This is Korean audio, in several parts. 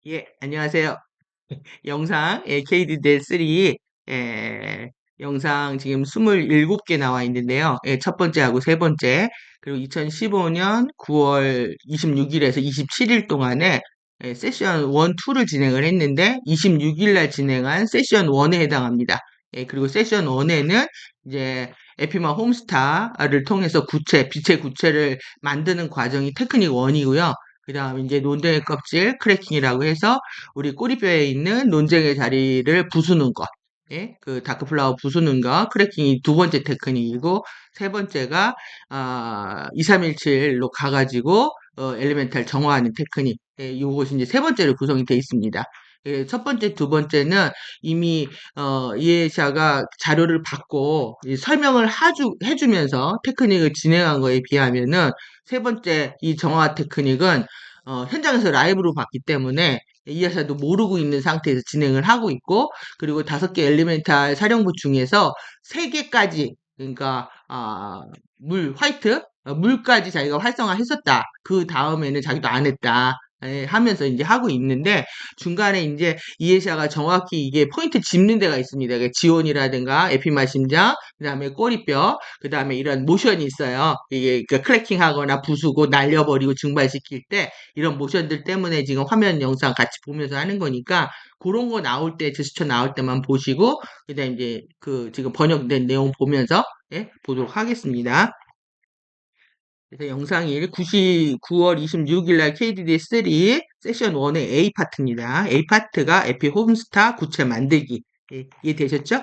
예, 안녕하세요. 영상, KDD3, 예, 영상 지금 27개 나와 있는데요. 첫 번째하고 세 번째, 그리고 2015년 9월 26일에서 27일 동안에 세션 1, 2를 진행을 했는데, 26일 날 진행한 세션 1에 해당합니다. 그리고 세션 1에는 이제 에피마 홈스타를 통해서 빛의 구체를 만드는 과정이 테크닉 1이고요. 그 다음에 이제 논쟁의 껍질 크래킹이라고 해서 우리 꼬리뼈에 있는 논쟁의 자리를 부수는 것. 예? 그 다크플라워 부수는 거, 크래킹이 두 번째 테크닉이고, 세 번째가, 2317로 가가지고, 엘리멘탈 정화하는 테크닉. 요것이 이제 세 번째로 구성이 되어 있습니다. 첫 번째, 두 번째는 이미, 이해샤가 자료를 받고 설명을 해주면서 테크닉을 진행한 거에 비하면은 세 번째 이 정화 테크닉은 현장에서 라이브로 봤기 때문에 이해사도 모르고 있는 상태에서 진행을 하고 있고, 그리고 5개 엘리멘탈 사령부 중에서 3개까지, 그러니까, 화이트, 물까지 자기가 활성화했었다. 그 다음에는 자기도 안 했다. 하면서 이제 하고 있는데, 중간에 이제 이해샤가 정확히 이게 포인트 짚는 데가 있습니다. 지온이라든가 에피마 심장, 그 다음에 꼬리뼈, 그 다음에 이런 모션이 있어요. 이게 그 크래킹 하거나 부수고 날려버리고 증발시킬 때, 이런 모션들 때문에 지금 화면 영상 같이 보면서 하는 거니까 그런 거 나올 때 제스처 나올 때만 보시고 그다음 이제 그 지금 번역된 내용 보면서 보도록 하겠습니다. 그래서 영상이 9월 26일 날 KDD3 세션 1의 A 파트입니다. A 파트가 에피 홈스타 구체 만들기. 이해되셨죠?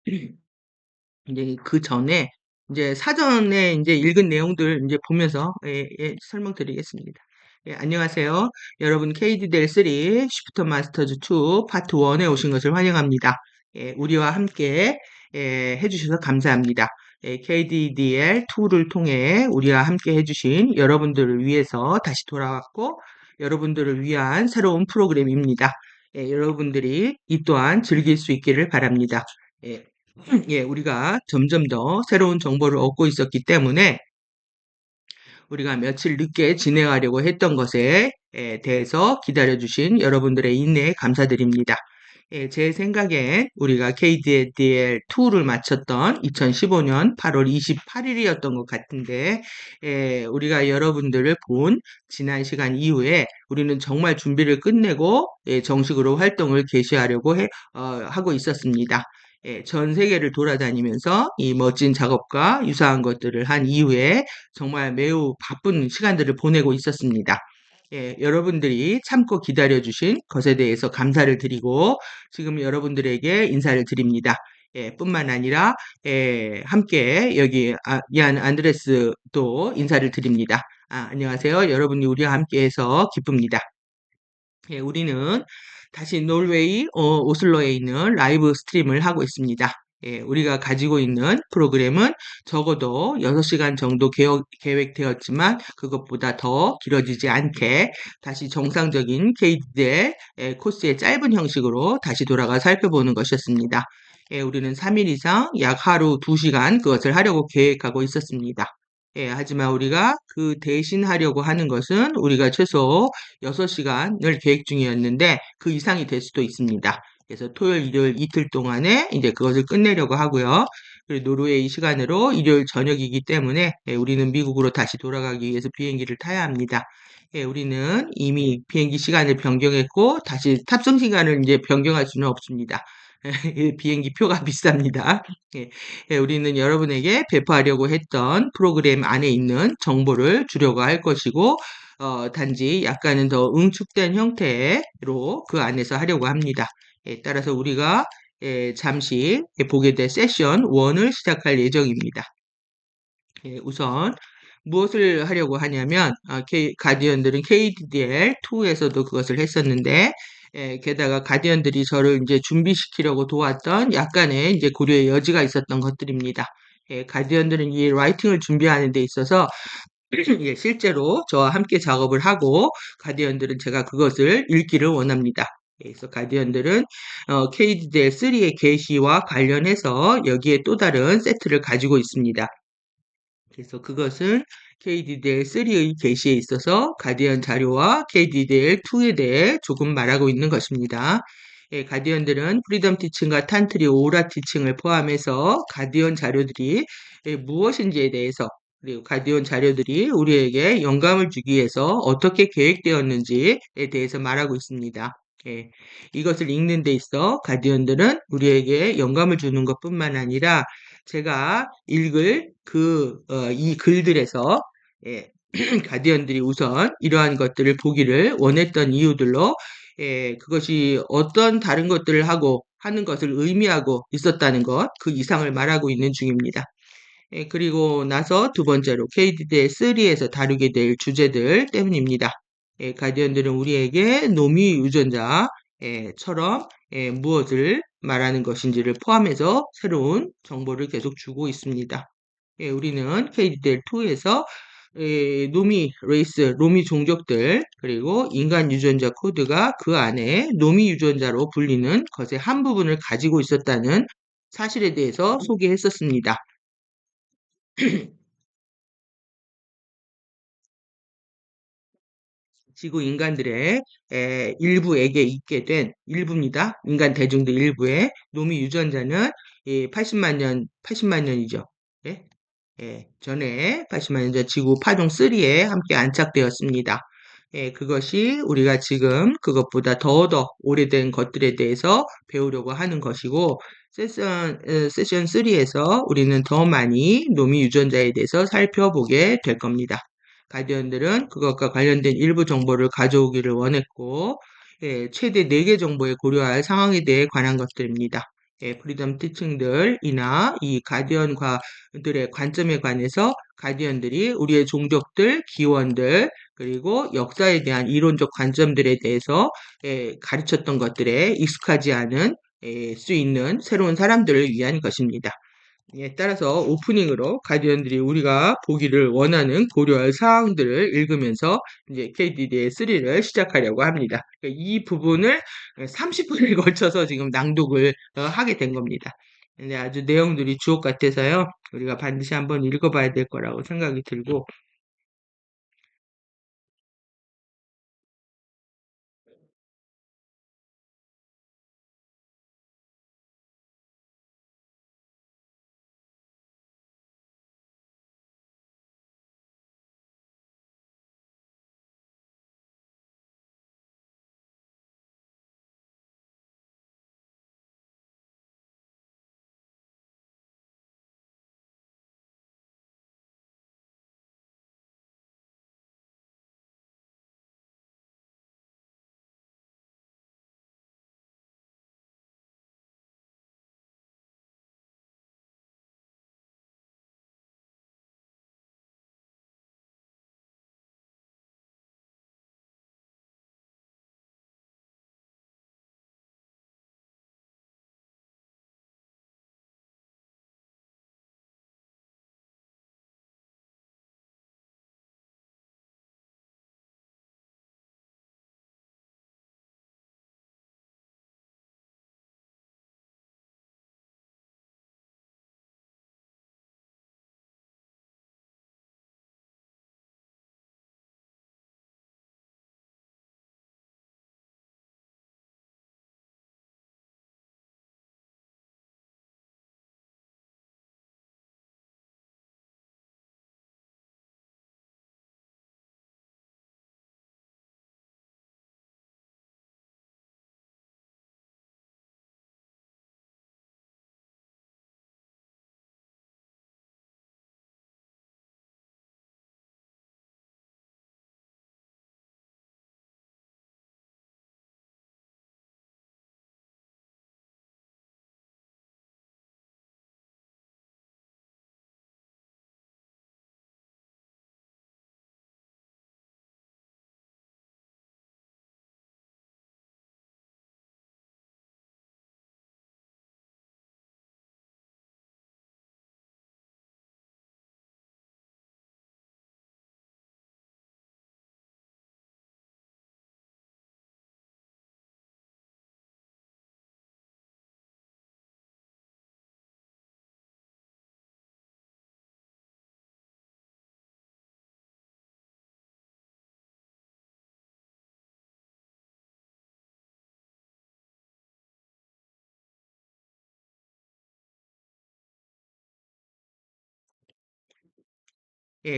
이제 그 전에 이제 사전에 이제 읽은 내용들 이제 보면서 설명드리겠습니다. 안녕하세요. 여러분 KDDL3 쉬프터 마스터즈 2 파트 1에 오신 것을 환영합니다. 우리와 함께 해주셔서 감사합니다. KDDL2를 통해 우리와 함께 해주신 여러분들을 위해서 다시 돌아왔고 여러분들을 위한 새로운 프로그램입니다. 여러분들이 이 또한 즐길 수 있기를 바랍니다. 예, 우리가 점점 더 새로운 정보를 얻고 있었기 때문에 우리가 며칠 늦게 진행하려고 했던 것에 대해서 기다려주신 여러분들의 인내에 감사드립니다. 제 생각엔 우리가 KDDL2를 마쳤던 2015년 8월 28일이었던 것 같은데, 우리가 여러분들을 본 지난 시간 이후에 우리는 정말 준비를 끝내고 정식으로 활동을 개시하려고 하고 있었습니다. 전 세계를 돌아다니면서 이 멋진 작업과 유사한 것들을 한 이후에 정말 매우 바쁜 시간들을 보내고 있었습니다. 여러분들이 참고 기다려주신 것에 대해서 감사를 드리고 지금 여러분들에게 인사를 드립니다. 뿐만 아니라 함께 여기 이안 안드레스도 인사를 드립니다. 안녕하세요. 여러분이 우리와 함께해서 기쁩니다. 우리는 다시 노르웨이 오슬로에 있는 라이브 스트림을 하고 있습니다. 우리가 가지고 있는 프로그램은 적어도 6시간 정도 계획되었지만 그것보다 더 길어지지 않게 다시 정상적인 케이드의 코스의 짧은 형식으로 다시 돌아가 살펴보는 것이었습니다. 우리는 3일 이상 약 하루 2시간 그것을 하려고 계획하고 있었습니다. 하지만 우리가 그 대신 하려고 하는 것은 우리가 최소 6시간을 계획 중이었는데 그 이상이 될 수도 있습니다. 그래서 토요일, 일요일 이틀 동안에 이제 그것을 끝내려고 하고요. 그리고 노르웨이 시간으로 일요일 저녁이기 때문에 우리는 미국으로 다시 돌아가기 위해서 비행기를 타야 합니다. 우리는 이미 비행기 시간을 변경했고 다시 탑승 시간을 이제 변경할 수는 없습니다. 비행기 표가 비쌉니다. 우리는 여러분에게 배포하려고 했던 프로그램 안에 있는 정보를 주려고 할 것이고, 단지 약간은 더 응축된 형태로 그 안에서 하려고 합니다. 따라서 우리가 잠시 보게 될 세션 1을 시작할 예정입니다. 우선 무엇을 하려고 하냐면 가디언들은 KDDL2에서도 그것을 했었는데 게다가 가디언들이 저를 이제 준비시키려고 도왔던 약간의 이제 고려의 여지가 있었던 것들입니다. 가디언들은 이 라이팅을 준비하는 데 있어서 실제로 저와 함께 작업을 하고 가디언들은 제가 그것을 읽기를 원합니다. 그래서 가디언들은 KDDL3의 게시와 관련해서 여기에 또 다른 세트를 가지고 있습니다. 그래서 그것은 KDDL3의 개시에 있어서 가디언 자료와 KDDL2에 대해 조금 말하고 있는 것입니다. 가디언들은 프리덤 티칭과 탄트리 오라 티칭을 포함해서 가디언 자료들이 무엇인지에 대해서 그리고 가디언 자료들이 우리에게 영감을 주기 위해서 어떻게 계획되었는지에 대해서 말하고 있습니다. 예, 이것을 읽는 데 있어 가디언들은 우리에게 영감을 주는 것뿐만 아니라 제가 읽을 이 글들에서 예, 가디언들이 우선 이러한 것들을 보기를 원했던 이유들로 그것이 어떤 다른 것들을 하고 하는 것을 의미하고 있었다는 것, 그 이상을 말하고 있는 중입니다. 그리고 나서 두 번째로 KDD3에서 다루게 될 주제들 때문입니다. 가디언들은 우리에게 노미 유전자처럼 무엇을 말하는 것인지를 포함해서 새로운 정보를 계속 주고 있습니다. 우리는 KDDL2에서 노미 레이스, 노미 종족들, 그리고 인간 유전자 코드가 그 안에 노미 유전자로 불리는 것의 한 부분을 가지고 있었다는 사실에 대해서 소개했었습니다. 지구 인간들의 일부에게 있게 된 일부입니다. 인간 대중들 일부의 노미 유전자는 80만 년이죠. 예? 전에 80만 년 전 지구 파동 3에 함께 안착되었습니다. 그것이 우리가 지금 그것보다 더 오래된 것들에 대해서 배우려고 하는 것이고 세션 3에서 우리는 더 많이 노미 유전자에 대해서 살펴보게 될 겁니다. 가디언들은 그것과 관련된 일부 정보를 가져오기를 원했고 최대 4개 정보에 고려할 상황에 대해 관한 것들입니다. 프리덤 티칭들이나 이 가디언과들의 관점에 관해서 가디언들이 우리의 종족들, 기원들, 그리고 역사에 대한 이론적 관점들에 대해서 가르쳤던 것들에 익숙하지 않은 수 있는 새로운 사람들을 위한 것입니다. 따라서 오프닝으로 가디언들이 우리가 보기를 원하는 고려할 사항들을 읽으면서 이제 KDD의 3를 시작하려고 합니다. 그러니까 이 부분을 30분에 걸쳐서 지금 낭독을 하게 된 겁니다. 근데 아주 내용들이 주옥 같아서요. 우리가 반드시 한번 읽어봐야 될 거라고 생각이 들고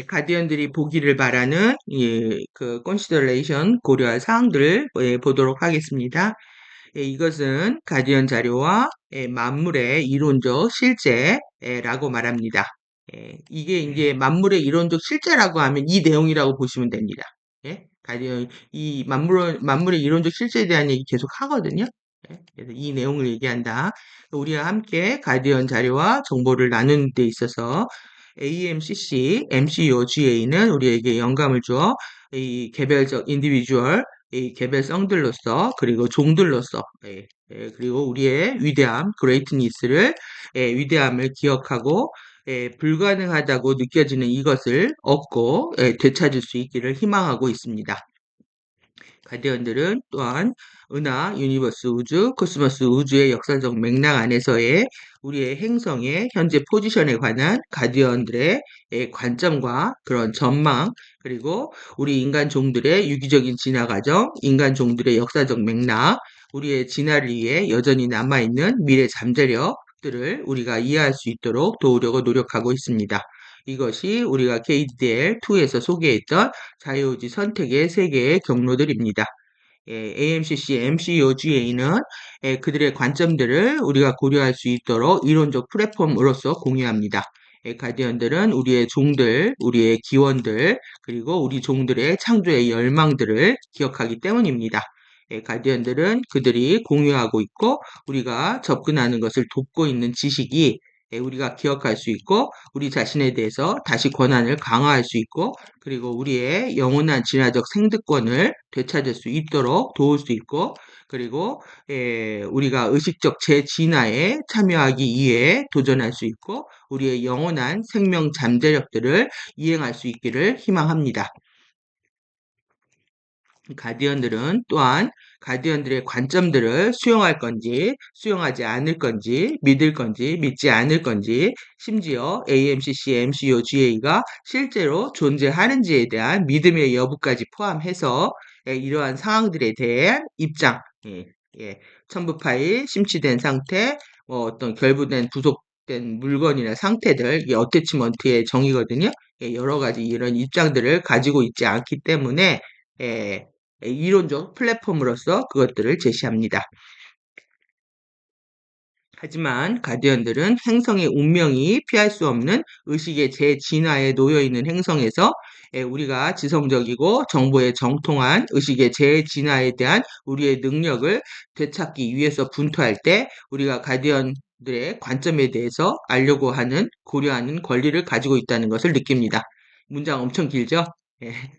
가디언들이 보기를 바라는 그 consideration 고려할 사항들을 보도록 하겠습니다. 이것은 가디언 자료와 만물의 이론적 실제라고 말합니다. 이게 이제 만물의 이론적 실제라고 하면 이 내용이라고 보시면 됩니다. 가디언 이 만물의 이론적 실제에 대한 얘기 계속 하거든요. 그래서 이 내용을 얘기한다. 우리와 함께 가디언 자료와 정보를 나누는 데 있어서 AMCC, MCOGA는 우리에게 영감을 주어 이 개별적 인디비주얼, 이 개별성들로서 그리고 종들로서 그리고 우리의 위대함, 그레이트니스를 위대함을 기억하고 불가능하다고 느껴지는 이것을 얻고 되찾을 수 있기를 희망하고 있습니다. 가디언들은 또한 은하, 유니버스 우주, 코스모스 우주의 역사적 맥락 안에서의 우리의 행성의 현재 포지션에 관한 가디언들의 관점과 그런 전망, 그리고 우리 인간 종들의 유기적인 진화 과정, 인간 종들의 역사적 맥락, 우리의 진화를 위해 여전히 남아있는 미래 잠재력들을 우리가 이해할 수 있도록 도우려고 노력하고 있습니다. 이것이 우리가 KDL2에서 소개했던 자유의지 선택의 세 개의 경로들입니다. AMCC, MCOGA는 그들의 관점들을 우리가 고려할 수 있도록 이론적 플랫폼으로서 공유합니다. 가디언들은 우리의 종들, 우리의 기원들, 그리고 우리 종들의 창조의 열망들을 기억하기 때문입니다. 가디언들은 그들이 공유하고 있고 우리가 접근하는 것을 돕고 있는 지식이 우리가 기억할 수 있고 우리 자신에 대해서 다시 권한을 강화할 수 있고 그리고 우리의 영원한 진화적 생득권을 되찾을 수 있도록 도울 수 있고 그리고 우리가 의식적 재진화에 참여하기 위해 도전할 수 있고 우리의 영원한 생명 잠재력들을 이행할 수 있기를 희망합니다. 가디언들은 또한 가디언들의 관점들을 수용할 건지 수용하지 않을 건지 믿을 건지 믿지 않을 건지 심지어 AMCC, MCOGA가 실제로 존재하는지에 대한 믿음의 여부까지 포함해서 이러한 상황들에 대한 입장, 첨부 파일 심취된 상태, 어떤 결부된 부속된 물건이나 상태들, 이게 어태치먼트의 정의거든요. 여러 가지 이런 입장들을 가지고 있지 않기 때문에 이론적 플랫폼으로서 그것들을 제시합니다. 하지만 가디언들은 행성의 운명이 피할 수 없는 의식의 재진화에 놓여 있는 행성에서 우리가 지성적이고 정보에 정통한 의식의 재진화에 대한 우리의 능력을 되찾기 위해서 분투할 때 우리가 가디언들의 관점에 대해서 알려고 하는 고려하는 권리를 가지고 있다는 것을 느낍니다. 문장 엄청 길죠?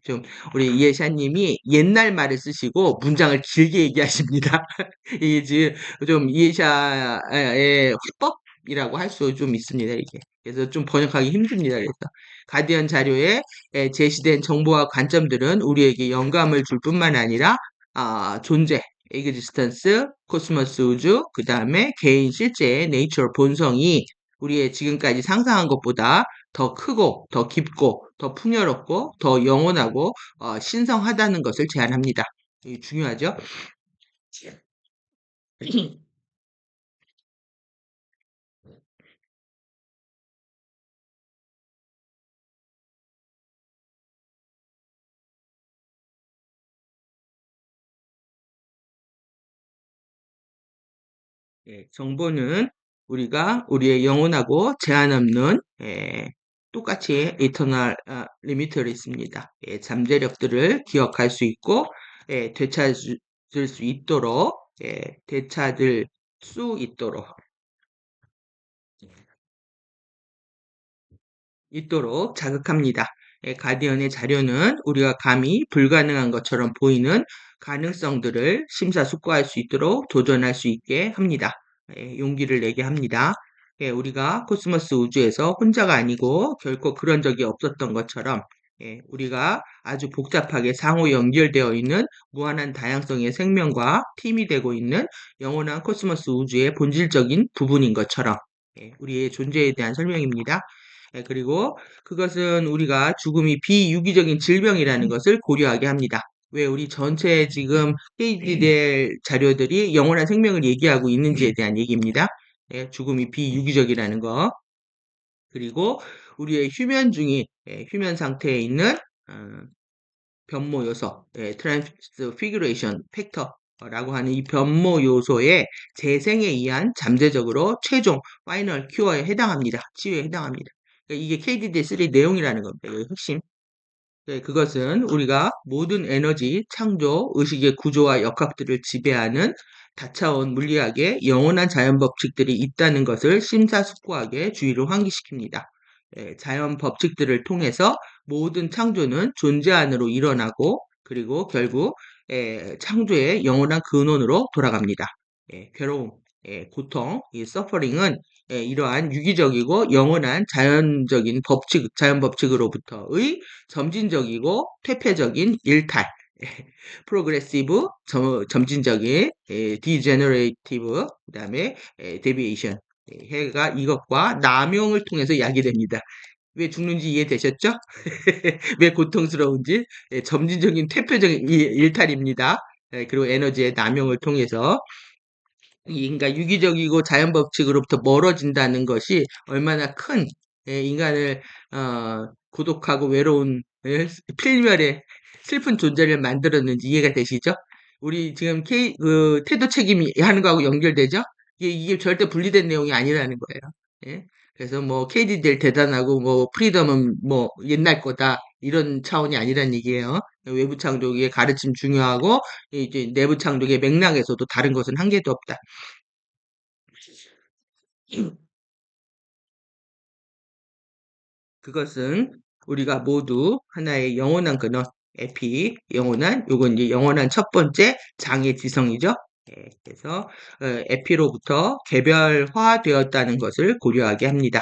좀 우리 이해샤님이 옛날 말을 쓰시고 문장을 길게 얘기하십니다. 이게 지금 좀 이해샤의 화법이라고 할 수 좀 있습니다. 이게 그래서 좀 번역하기 힘듭니다. 그래서 가디언 자료에 제시된 정보와 관점들은 우리에게 영감을 줄 뿐만 아니라 존재, existence, 코스모스 우주, 그 다음에 개인 실제의 nature 본성이 우리의 지금까지 상상한 것보다 더 크고 더 깊고 더 풍요롭고 더 영원하고 신성하다는 것을 제안합니다. 이게 중요하죠? 정보는 우리가 우리의 영원하고 제한 없는 똑같이 eternal limit를 있습니다. 잠재력들을 기억할 수 있고 되찾을 수 있도록 되찾을 수 있도록 자극합니다. 가디언의 자료는 우리가 감히 불가능한 것처럼 보이는 가능성들을 심사숙고할 수 있도록 도전할 수 있게 합니다. 용기를 내게 합니다. 우리가 코스모스 우주에서 혼자가 아니고 결코 그런 적이 없었던 것처럼 우리가 아주 복잡하게 상호 연결되어 있는 무한한 다양성의 생명과 팀이 되고 있는 영원한 코스모스 우주의 본질적인 부분인 것처럼 우리의 존재에 대한 설명입니다. 그리고 그것은 우리가 죽음이 비유기적인 질병이라는 것을 고려하게 합니다. 왜 우리 전체 지금 KD될 자료들이 영원한 생명을 얘기하고 있는지에 대한 얘기입니다. 죽음이 비유기적이라는 거. 그리고 우리의 휴면 중인 휴면 상태에 있는 어, 변모 요소, 트랜스피규레이션 팩터라고 하는 이 변모 요소의 재생에 의한 잠재적으로 최종 파이널 큐어에 해당합니다. 치유에 해당합니다. 그러니까 이게 KDD3 내용이라는 겁니다. 이게 핵심. 네, 그것은 우리가 모든 에너지, 창조, 의식의 구조와 역학들을 지배하는 다차원 물리학의 영원한 자연 법칙들이 있다는 것을 심사숙고하게 주의를 환기시킵니다. 자연 법칙들을 통해서 모든 창조는 존재 안으로 일어나고 그리고 결국 창조의 영원한 근원으로 돌아갑니다. 괴로움, 고통, 이 서퍼링은 이러한 유기적이고 영원한 자연 법칙으로부터의 점진적이고 퇴폐적인 일탈, 프로그레시브, 점진적인, 디제너레이티브, 그 다음에 데비에이션, 해가 이것과 남용을 통해서 야기됩니다. 왜 죽는지 이해되셨죠? 왜 고통스러운지 점진적인 퇴폐적인 일탈입니다. 그리고 에너지의 남용을 통해서 그러니까 유기적이고 자연 법칙으로부터 멀어진다는 것이 얼마나 큰 인간을 고독하고 외로운 필멸의 슬픈 존재를 만들었는지 이해가 되시죠? 우리 지금 태도 책임이 하는 거하고 연결되죠? 이게 절대 분리된 내용이 아니라는 거예요. 예? 그래서 뭐 KD들 대단하고 뭐 프리덤은 뭐 옛날 거다 이런 차원이 아니란 얘기예요. 외부 창조의 가르침 중요하고 이제 내부 창조의 맥락에서도 다른 것은 한 개도 없다. 그것은 우리가 모두 하나의 영원한 근원, 영원한, 요건 이제 영원한 첫 번째 장의 지성이죠. 그래서 에피로부터 개별화되었다는 것을 고려하게 합니다.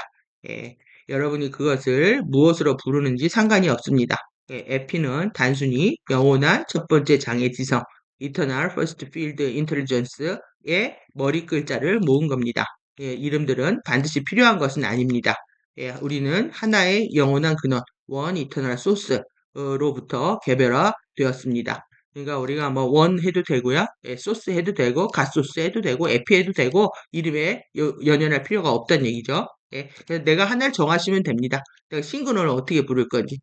예, 여러분이 그것을 무엇으로 부르는지 상관이 없습니다. 에피는 단순히 영원한 첫 번째 장의 지성, Eternal First Field Intelligence의 머리 글자를 모은 겁니다. 이름들은 반드시 필요한 것은 아닙니다. 우리는 하나의 영원한 근원, 원 이터널 소스로부터 개별화되었습니다. 그러니까 우리가 뭐 원 해도 되고요, 소스 해도 되고, 갓소스 해도 되고, 에피 해도 되고, 이름에 연연할 필요가 없다는 얘기죠. 그래서 내가 하나를 정하시면 됩니다. 내가 싱글을 어떻게 부를 건지.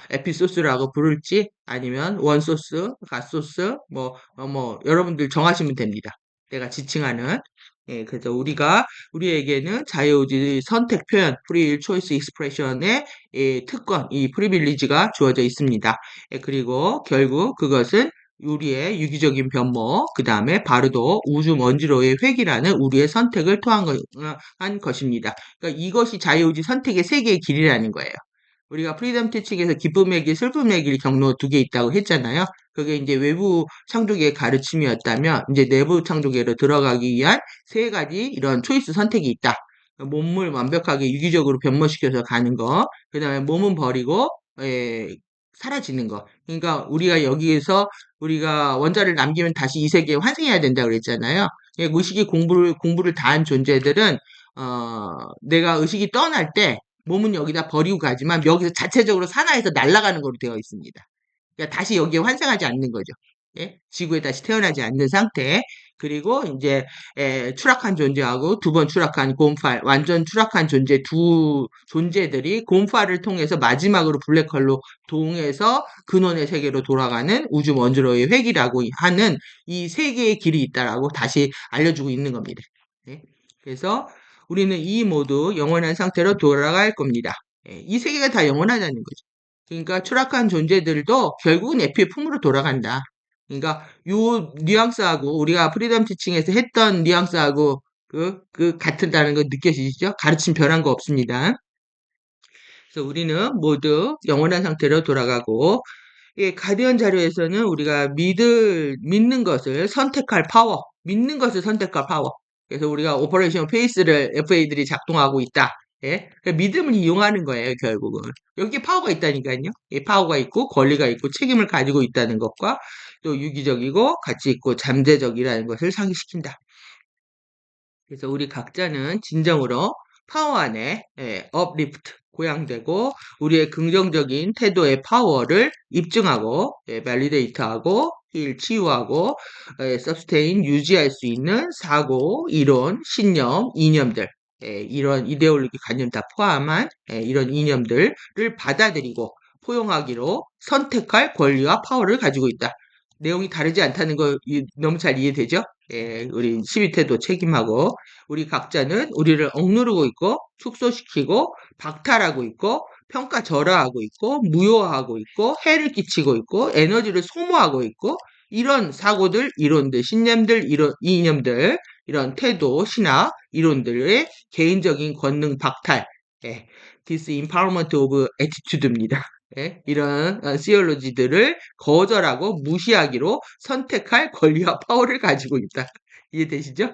에피소스라고 부를지, 아니면 원소스, 갓소스, 뭐, 여러분들 정하시면 됩니다. 내가 지칭하는. 그래서 우리에게는 자유의지 선택 표현, 프리 초이스 익스프레션의 특권, 이 프리빌리지가 주어져 있습니다. 그리고 결국 그것은 우리의 유기적인 변모, 그 다음에 바르도 우주 먼지로의 회귀라는 우리의 선택을 토한 것입니다. 그러니까 이것이 자유의지 선택의 세계의 길이라는 거예요. 우리가 프리덤 티칭에서 기쁨의 길, 슬픔의 길 경로 두 개 있다고 했잖아요. 그게 이제 외부 창조계의 가르침이었다면, 이제 내부 창조계로 들어가기 위한 세 가지 이런 초이스 선택이 있다. 몸을 완벽하게 유기적으로 변모시켜서 가는 거, 그 다음에 몸은 버리고, 사라지는 거. 그러니까 우리가 여기에서 우리가 원자를 남기면 다시 이 세계에 환생해야 된다고 그랬잖아요. 의식이 공부를 다 한 존재들은, 내가 의식이 떠날 때, 몸은 여기다 버리고 가지만 여기서 자체적으로 산하에서 날아가는 걸로 되어 있습니다. 그러니까 다시 여기에 환생하지 않는 거죠. 지구에 다시 태어나지 않는 상태. 그리고 이제 추락한 존재하고 두 번 추락한 곰팔, 완전 추락한 두 존재들이 곰팔을 통해서 마지막으로 블랙홀로 동해서 근원의 세계로 돌아가는 우주 먼지로의 회귀라고 하는 이 세계의 길이 있다라고 다시 알려주고 있는 겁니다. 그래서 우리는 이 모두 영원한 상태로 돌아갈 겁니다. 이 세계가 다 영원하다는 거죠. 그러니까 추락한 존재들도 결국은 에피의 품으로 돌아간다. 그러니까 요 뉘앙스하고 우리가 프리덤 티칭에서 했던 뉘앙스하고 같다는 거 느껴지시죠? 가르침 변한 거 없습니다. 그래서 우리는 모두 영원한 상태로 돌아가고 가디언 자료에서는 우리가 믿는 것을 선택할 파워, 믿는 것을 선택할 파워. 그래서 우리가 오퍼레이션 페이스를 FA들이 작동하고 있다. 그러니까 믿음을 이용하는 거예요, 결국은. 여기에 파워가 있다니까요. 파워가 있고, 권리가 있고, 책임을 가지고 있다는 것과 또 유기적이고, 가치 있고, 잠재적이라는 것을 상기시킨다. 그래서 우리 각자는 진정으로 파워 안에 업리프트, 고양되고 우리의 긍정적인 태도의 파워를 입증하고 발리데이트하고 치유하고 서스테인 유지할 수 있는 사고, 이론, 신념, 이념들 이런 이데올로기 관념 다 포함한 이런 이념들을 받아들이고 포용하기로 선택할 권리와 파워를 가지고 있다. 내용이 다르지 않다는 거 너무 잘 이해되죠? 우리 12태도 책임하고 우리 각자는 우리를 억누르고 있고 축소시키고 박탈하고 있고 평가절하하고 있고 무효화하고 있고 해를 끼치고 있고 에너지를 소모하고 있고 이런 사고들, 이론들, 신념들, 이런 이념들, 이런 태도, 신학, 이론들의 개인적인 권능 박탈, disempowerment of attitude입니다. 이런 시올로지들을 거절하고 무시하기로 선택할 권리와 파워를 가지고 있다. 이해되시죠?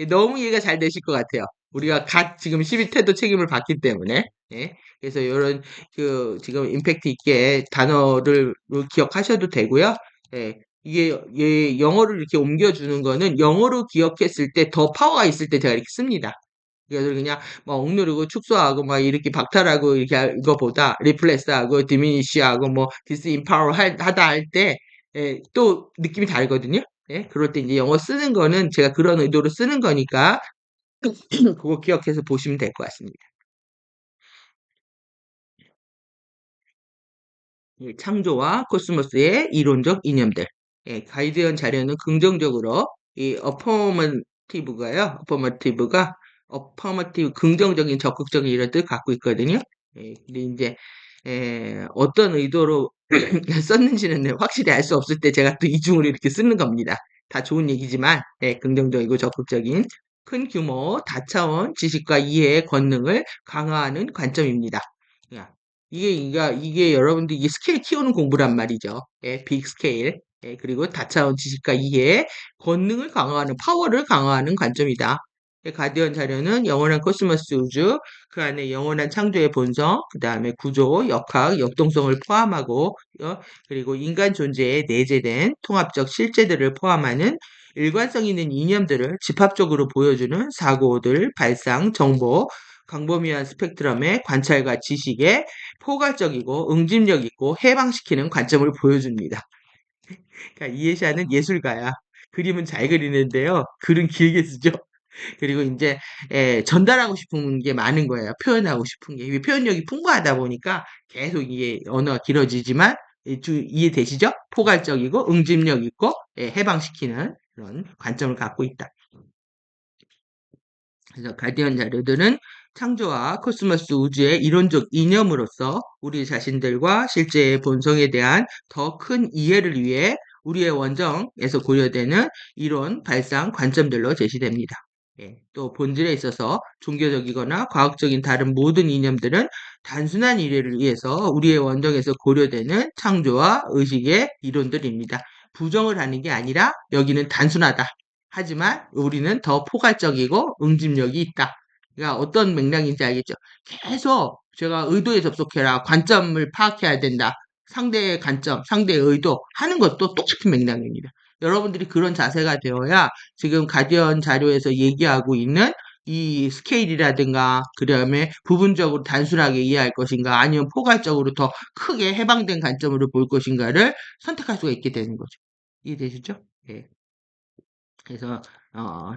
너무 이해가 잘 되실 것 같아요. 우리가 지금 12태도 책임을 받기 때문에. 그래서 이런 지금 임팩트 있게 단어를 기억하셔도 되고요. 이게 영어를 이렇게 옮겨주는 거는 영어로 기억했을 때 더 파워가 있을 때 제가 이렇게 씁니다. 그래서 그냥 막 억누르고 축소하고 막 이렇게 박탈하고 이렇게 이거보다 리플레스하고 디미니시하고 뭐 디스임파워 하다 할 때 또 느낌이 다르거든요. 그럴 때 이제 영어 쓰는 거는 제가 그런 의도로 쓰는 거니까 그거 기억해서 보시면 될 것 같습니다. 창조와 코스모스의 이론적 이념들. 가이드형 자료는 긍정적으로 이 어퍼머티브가 긍정적인 적극적인 이런 뜻 갖고 있거든요. 근데 이제 어떤 의도로 썼는지는 확실히 알 수 없을 때 제가 또 이중으로 이렇게 쓰는 겁니다. 다 좋은 얘기지만 긍정적이고 적극적인 큰 규모 다차원 지식과 이해의 권능을 강화하는 관점입니다. 이게 여러분들 이게 스케일 키우는 공부란 말이죠. 빅 스케일. 그리고 다차원 지식과 이해, 권능을 강화하는, 파워를 강화하는 관점이다. 가디언 자료는 영원한 코스모스 우주, 그 안에 영원한 창조의 본성, 그 다음에 구조, 역학, 역동성을 포함하고, 그리고 인간 존재에 내재된 통합적 실제들을 포함하는 일관성 있는 이념들을 집합적으로 보여주는 사고들, 발상, 정보, 광범위한 스펙트럼의 관찰과 지식에 포괄적이고 응집력 있고 해방시키는 관점을 보여줍니다. 그러니까 이해샤는 예술가야. 그림은 잘 그리는데요. 글은 길게 쓰죠. 그리고 이제 전달하고 싶은 게 많은 거예요. 표현하고 싶은 게. 표현력이 풍부하다 보니까 계속 이게 언어가 길어지지만 이해되시죠? 포괄적이고 응집력 있고 해방시키는 그런 관점을 갖고 있다. 그래서 가디언 자료들은 창조와 코스모스 우주의 이론적 이념으로서 우리 자신들과 실제의 본성에 대한 더 큰 이해를 위해 우리의 원정에서 고려되는 이론, 발상, 관점들로 제시됩니다. 또 본질에 있어서 종교적이거나 과학적인 다른 모든 이념들은 단순한 이해를 위해서 우리의 원정에서 고려되는 창조와 의식의 이론들입니다. 부정을 하는 게 아니라 여기는 단순하다. 하지만 우리는 더 포괄적이고 응집력이 있다. 그러니까 어떤 맥락인지 알겠죠? 계속 제가 의도에 접속해라. 관점을 파악해야 된다. 상대의 관점, 상대의 의도 하는 것도 똑같은 맥락입니다. 여러분들이 그런 자세가 되어야 지금 가디언 자료에서 얘기하고 있는 이 스케일이라든가 그다음에 부분적으로 단순하게 이해할 것인가 아니면 포괄적으로 더 크게 해방된 관점으로 볼 것인가를 선택할 수가 있게 되는 거죠. 이해되시죠? 예. 그래서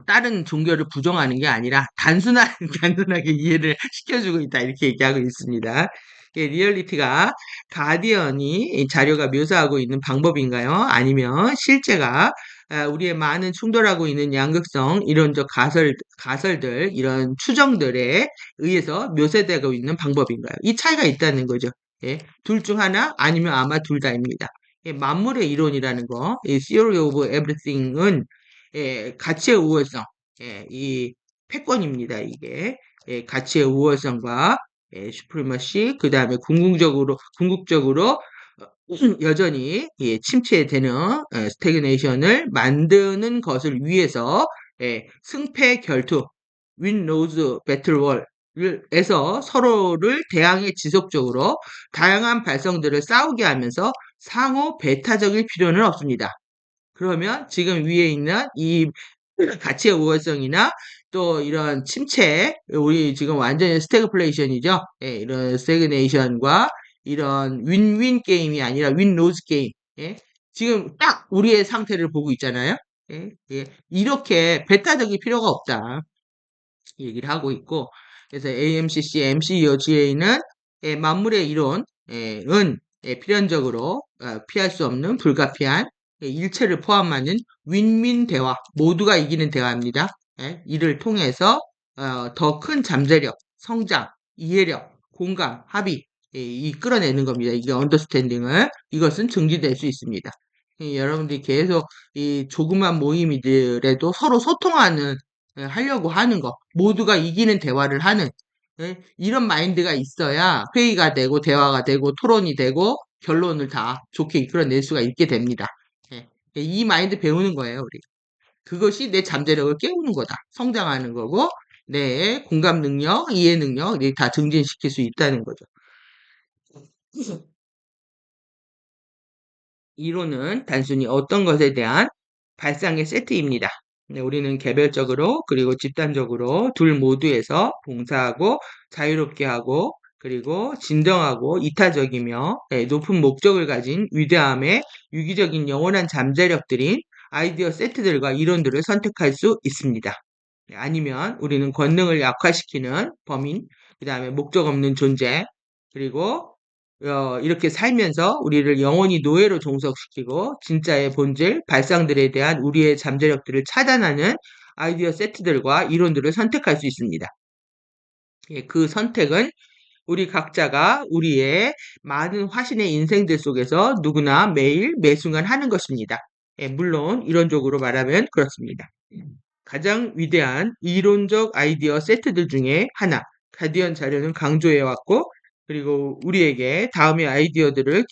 다른 종교를 부정하는 게 아니라 단순한 단순하게 이해를 시켜주고 있다 이렇게 얘기하고 있습니다. 리얼리티가 가디언이 이 자료가 묘사하고 있는 방법인가요? 아니면 실제가 우리의 많은 충돌하고 있는 양극성 이론적 가설들 이런 추정들에 의해서 묘사되고 있는 방법인가요? 이 차이가 있다는 거죠. 둘 중 하나 아니면 아마 둘 다입니다. 만물의 이론이라는 거, 이 Theory of Everything은 가치의 우월성, 이 패권입니다. 이게 가치의 우월성과 슈프리머시, 그 다음에 궁극적으로 여전히 침체되는 스태그네이션을 만드는 것을 위해서 승패 결투, win, lose, battle war에서 서로를 대항해 지속적으로 다양한 발성들을 싸우게 하면서 상호 배타적일 필요는 없습니다. 그러면 지금 위에 있는 이 가치의 우월성이나 또 이런 침체, 우리 지금 완전히 스태그플레이션이죠. 이런 스태그네이션과 이런 윈윈 게임이 아니라 윈로즈 게임. 지금 딱 우리의 상태를 보고 있잖아요. 이렇게 배타적일 필요가 없다. 얘기를 하고 있고, 그래서 AMCC, MCEO, GA는 만물의 이론은 필연적으로 피할 수 없는 불가피한 일체를 포함하는 윈윈 대화, 모두가 이기는 대화입니다. 이를 통해서 더 큰 잠재력, 성장, 이해력, 공감, 합의 끌어내는 겁니다. 이게 언더스탠딩을 이것은 증진될 수 있습니다. 여러분들이 계속 이 조그만 모임이더라도 서로 소통하는 하려고 하는 거, 모두가 이기는 대화를 하는 이런 마인드가 있어야 회의가 되고 대화가 되고 토론이 되고 결론을 다 좋게 이끌어낼 수가 있게 됩니다. 이 마인드 배우는 거예요, 우리. 그것이 내 잠재력을 깨우는 거다. 성장하는 거고, 내 공감 능력, 이해 능력, 다 증진시킬 수 있다는 거죠. 이론은 단순히 어떤 것에 대한 발상의 세트입니다. 우리는 개별적으로 그리고 집단적으로 둘 모두에서 봉사하고 자유롭게 하고 그리고 진정하고 이타적이며 높은 목적을 가진 위대함의 유기적인 영원한 잠재력들인 아이디어 세트들과 이론들을 선택할 수 있습니다. 아니면 우리는 권능을 약화시키는 범인, 그 다음에 목적 없는 존재, 그리고 이렇게 살면서 우리를 영원히 노예로 종속시키고 진짜의 본질, 발상들에 대한 우리의 잠재력들을 차단하는 아이디어 세트들과 이론들을 선택할 수 있습니다. 그 선택은 우리 각자가 우리의 많은 화신의 인생들 속에서 누구나 매일 매순간 하는 것입니다. 물론 이론적으로 말하면 그렇습니다. 가장 위대한 이론적 아이디어 세트들 중에 하나, 가디언 자료는 강조해왔고, 그리고 우리에게 다음의 아이디어들을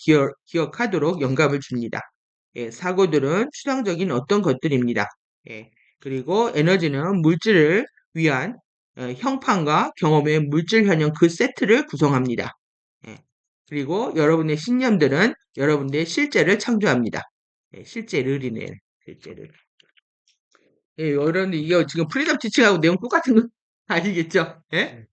기억하도록 영감을 줍니다. 사고들은 추상적인 어떤 것들입니다. 그리고 에너지는 물질을 위한 형판과 경험의 물질 현형 그 세트를 구성합니다. 그리고 여러분의 신념들은 여러분의 실제를 창조합니다. 실제를이네, 실제를. 여러분들 이거 지금 프리덤 티칭하고 내용 똑같은 거 아시겠죠? 예?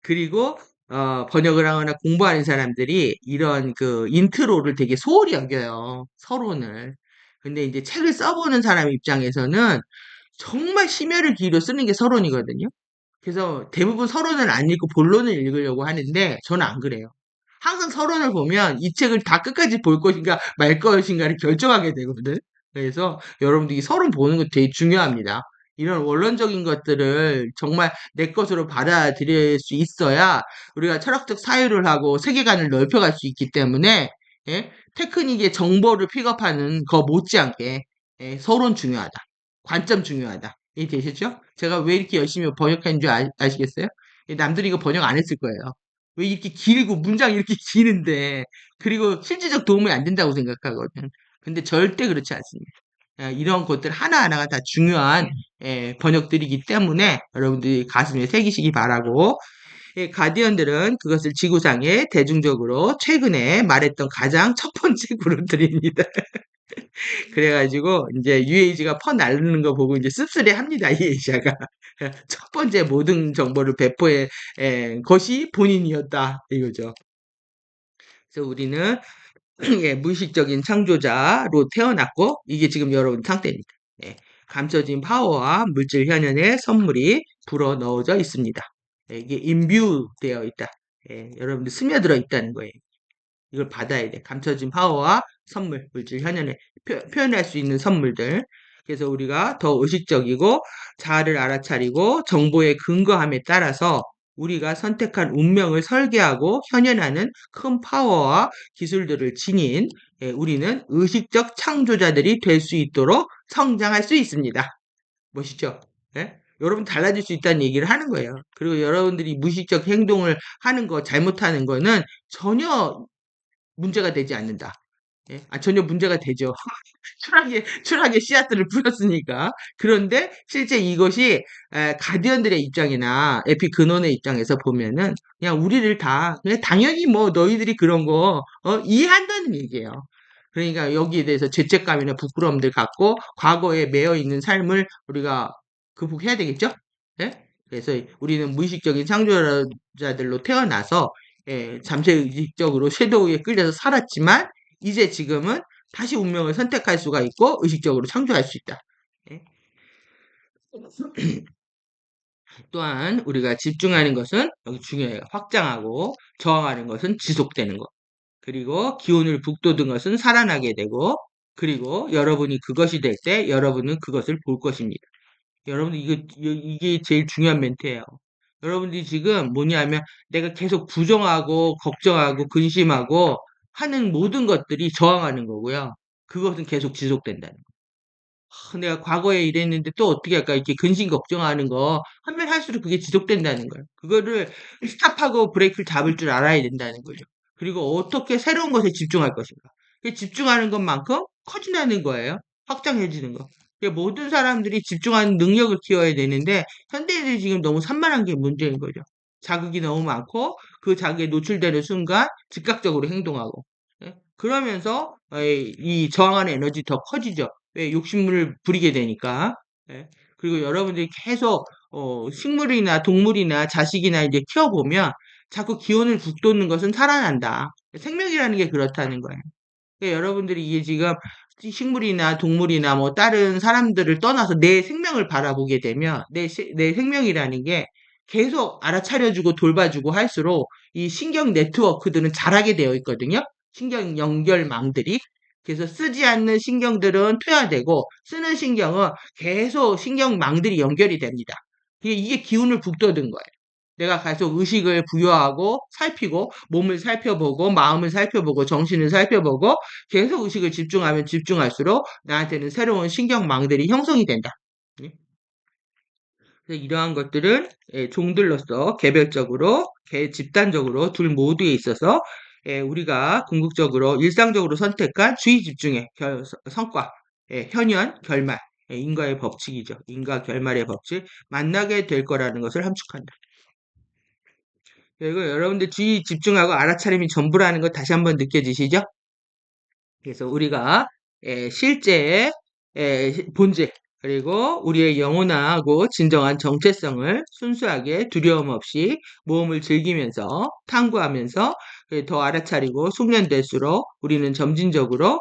그리고 번역을 하거나 공부하는 사람들이 이런 그 인트로를 되게 소홀히 여겨요. 서론을. 근데 이제 책을 써보는 사람 입장에서는 정말 심혈을 기울여 쓰는 게 서론이거든요. 그래서 대부분 서론을 안 읽고 본론을 읽으려고 하는데 저는 안 그래요. 항상 서론을 보면 이 책을 다 끝까지 볼 것인가 말 것인가를 결정하게 되거든. 그래서 여러분들이 서론 보는 거 되게 중요합니다. 이런 원론적인 것들을 정말 내 것으로 받아들일 수 있어야 우리가 철학적 사유를 하고 세계관을 넓혀갈 수 있기 때문에 테크닉의 정보를 픽업하는 거 못지않게 서론 중요하다. 관점 중요하다. 이 되시죠? 제가 왜 이렇게 열심히 번역한 줄 아시겠어요? 남들이 이거 번역 안 했을 거예요. 왜 이렇게 길고 문장이 이렇게 기는데 그리고 실질적 도움이 안 된다고 생각하거든. 근데 절대 그렇지 않습니다. 이런 것들 하나하나가 다 중요한 번역들이기 때문에 여러분들이 가슴에 새기시기 바라고 가디언들은 그것을 지구상에 대중적으로 최근에 말했던 가장 첫 번째 그룹들입니다. 그래가지고 이제 UAG가 퍼 날르는 거 보고 이제 씁쓸해합니다. 이 에이샤가 첫 번째 모든 정보를 배포해 것이 본인이었다 이거죠. 그래서 우리는 무의식적인 창조자로 태어났고 이게 지금 여러분 상태입니다. 감춰진 파워와 물질 현현의 선물이 불어 넣어져 있습니다. 이게 인뷰 되어 있다. 여러분들 스며들어 있다는 거예요. 이걸 받아야 돼. 감춰진 파워와 선물, 물질 현현에 표현할 수 있는 선물들. 그래서 우리가 더 의식적이고 자아를 알아차리고 정보의 근거함에 따라서 우리가 선택한 운명을 설계하고 현현하는 큰 파워와 기술들을 지닌 우리는 의식적 창조자들이 될 수 있도록 성장할 수 있습니다. 멋있죠? 예? 여러분 달라질 수 있다는 얘기를 하는 거예요. 그리고 여러분들이 무의식적 행동을 하는 거, 잘못하는 거는 전혀 문제가 되지 않는다. 전혀 문제가 되죠. 추락의 씨앗들을 뿌렸으니까. 그런데 실제 이것이 가디언들의 입장이나 에픽 근원의 입장에서 보면은 그냥 우리를 다 그냥 당연히 뭐 너희들이 그런 거 이해한다는 얘기예요. 그러니까 여기에 대해서 죄책감이나 부끄러움들 갖고 과거에 매여 있는 삶을 우리가 극복해야 되겠죠? 예? 그래서 우리는 무의식적인 창조자들로 태어나서 잠재의식적으로 섀도우에 끌려서 살았지만 이제 지금은 다시 운명을 선택할 수가 있고 의식적으로 창조할 수 있다. 예? 또한 우리가 집중하는 것은 여기 중요해요. 확장하고 저항하는 것은 지속되는 것. 그리고 기운을 북돋은 것은 살아나게 되고 그리고 여러분이 그것이 될 때 여러분은 그것을 볼 것입니다. 여러분들 이게 제일 중요한 멘트예요. 여러분들이 지금 뭐냐면 내가 계속 부정하고 걱정하고 근심하고 하는 모든 것들이 저항하는 거고요. 그것은 계속 지속된다는 거예요. 내가 과거에 이랬는데 또 어떻게 할까 이렇게 근심 걱정하는 거 하면 할수록 그게 지속된다는 거예요. 그거를 스탑하고 브레이크를 잡을 줄 알아야 된다는 거죠. 그리고 어떻게 새로운 것에 집중할 것인가. 집중하는 것만큼 커진다는 거예요. 확장해지는 거. 모든 사람들이 집중하는 능력을 키워야 되는데 현대인들이 지금 너무 산만한 게 문제인 거죠. 자극이 너무 많고 그 자극에 노출되는 순간 즉각적으로 행동하고 예? 그러면서 이 저항하는 에너지 더 커지죠. 왜 욕심을 부리게 되니까. 예. 그리고 여러분들이 계속 식물이나 동물이나 자식이나 이제 키워보면 자꾸 기운을 북돋는 것은 살아난다. 생명이라는 게 그렇다는 거예요. 그러니까 여러분들이 이게 지금 식물이나 동물이나 뭐 다른 사람들을 떠나서 내 생명을 바라보게 되면 내 생명이라는 게 계속 알아차려주고 돌봐주고 할수록 이 신경 네트워크들은 자라게 되어 있거든요. 신경 연결망들이. 그래서 쓰지 않는 신경들은 퇴화되고 쓰는 신경은 계속 신경망들이 연결이 됩니다. 이게 기운을 북돋은 거예요. 내가 계속 의식을 부여하고 살피고 몸을 살펴보고 마음을 살펴보고 정신을 살펴보고 계속 의식을 집중하면 집중할수록 나한테는 새로운 신경망들이 형성이 된다. 예? 그래서 이러한 것들은 종들로서 개별적으로, 집단적으로 둘 모두에 있어서 우리가 궁극적으로 일상적으로 선택한 주의 집중의 성과, 현현, 결말, 인과의 법칙이죠. 인과 결말의 법칙 만나게 될 거라는 것을 함축한다. 그리고 여러분들 주의 집중하고 알아차림이 전부라는 거 다시 한번 느껴지시죠? 그래서 우리가 실제의 본질 그리고 우리의 영원하고 진정한 정체성을 순수하게 두려움 없이 모험을 즐기면서 탐구하면서 더 알아차리고 숙련될수록 우리는 점진적으로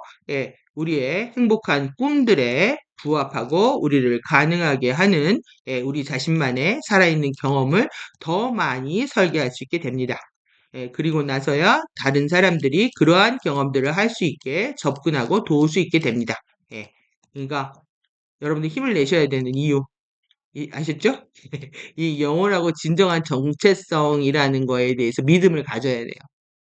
우리의 행복한 꿈들에 부합하고 우리를 가능하게 하는 우리 자신만의 살아있는 경험을 더 많이 설계할 수 있게 됩니다. 그리고 나서야 다른 사람들이 그러한 경험들을 할 수 있게 접근하고 도울 수 있게 됩니다. 그러니까 여러분들 힘을 내셔야 되는 이유 아셨죠? 이 영원하고 진정한 정체성이라는 거에 대해서 믿음을 가져야 돼요.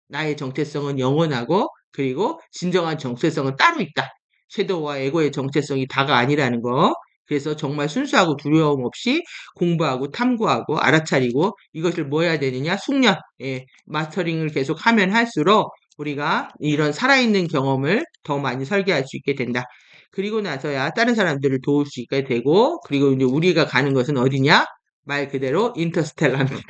나의 정체성은 영원하고 그리고 진정한 정체성은 따로 있다. 섀도우와 에고의 정체성이 다가 아니라는 거. 그래서 정말 순수하고 두려움 없이 공부하고 탐구하고 알아차리고 이것을 뭐 해야 되느냐? 숙련, 마스터링을 계속 하면 할수록 우리가 이런 살아있는 경험을 더 많이 설계할 수 있게 된다. 그리고 나서야 다른 사람들을 도울 수 있게 되고 그리고 이제 우리가 가는 것은 어디냐? 말 그대로 인터스텔라입니다.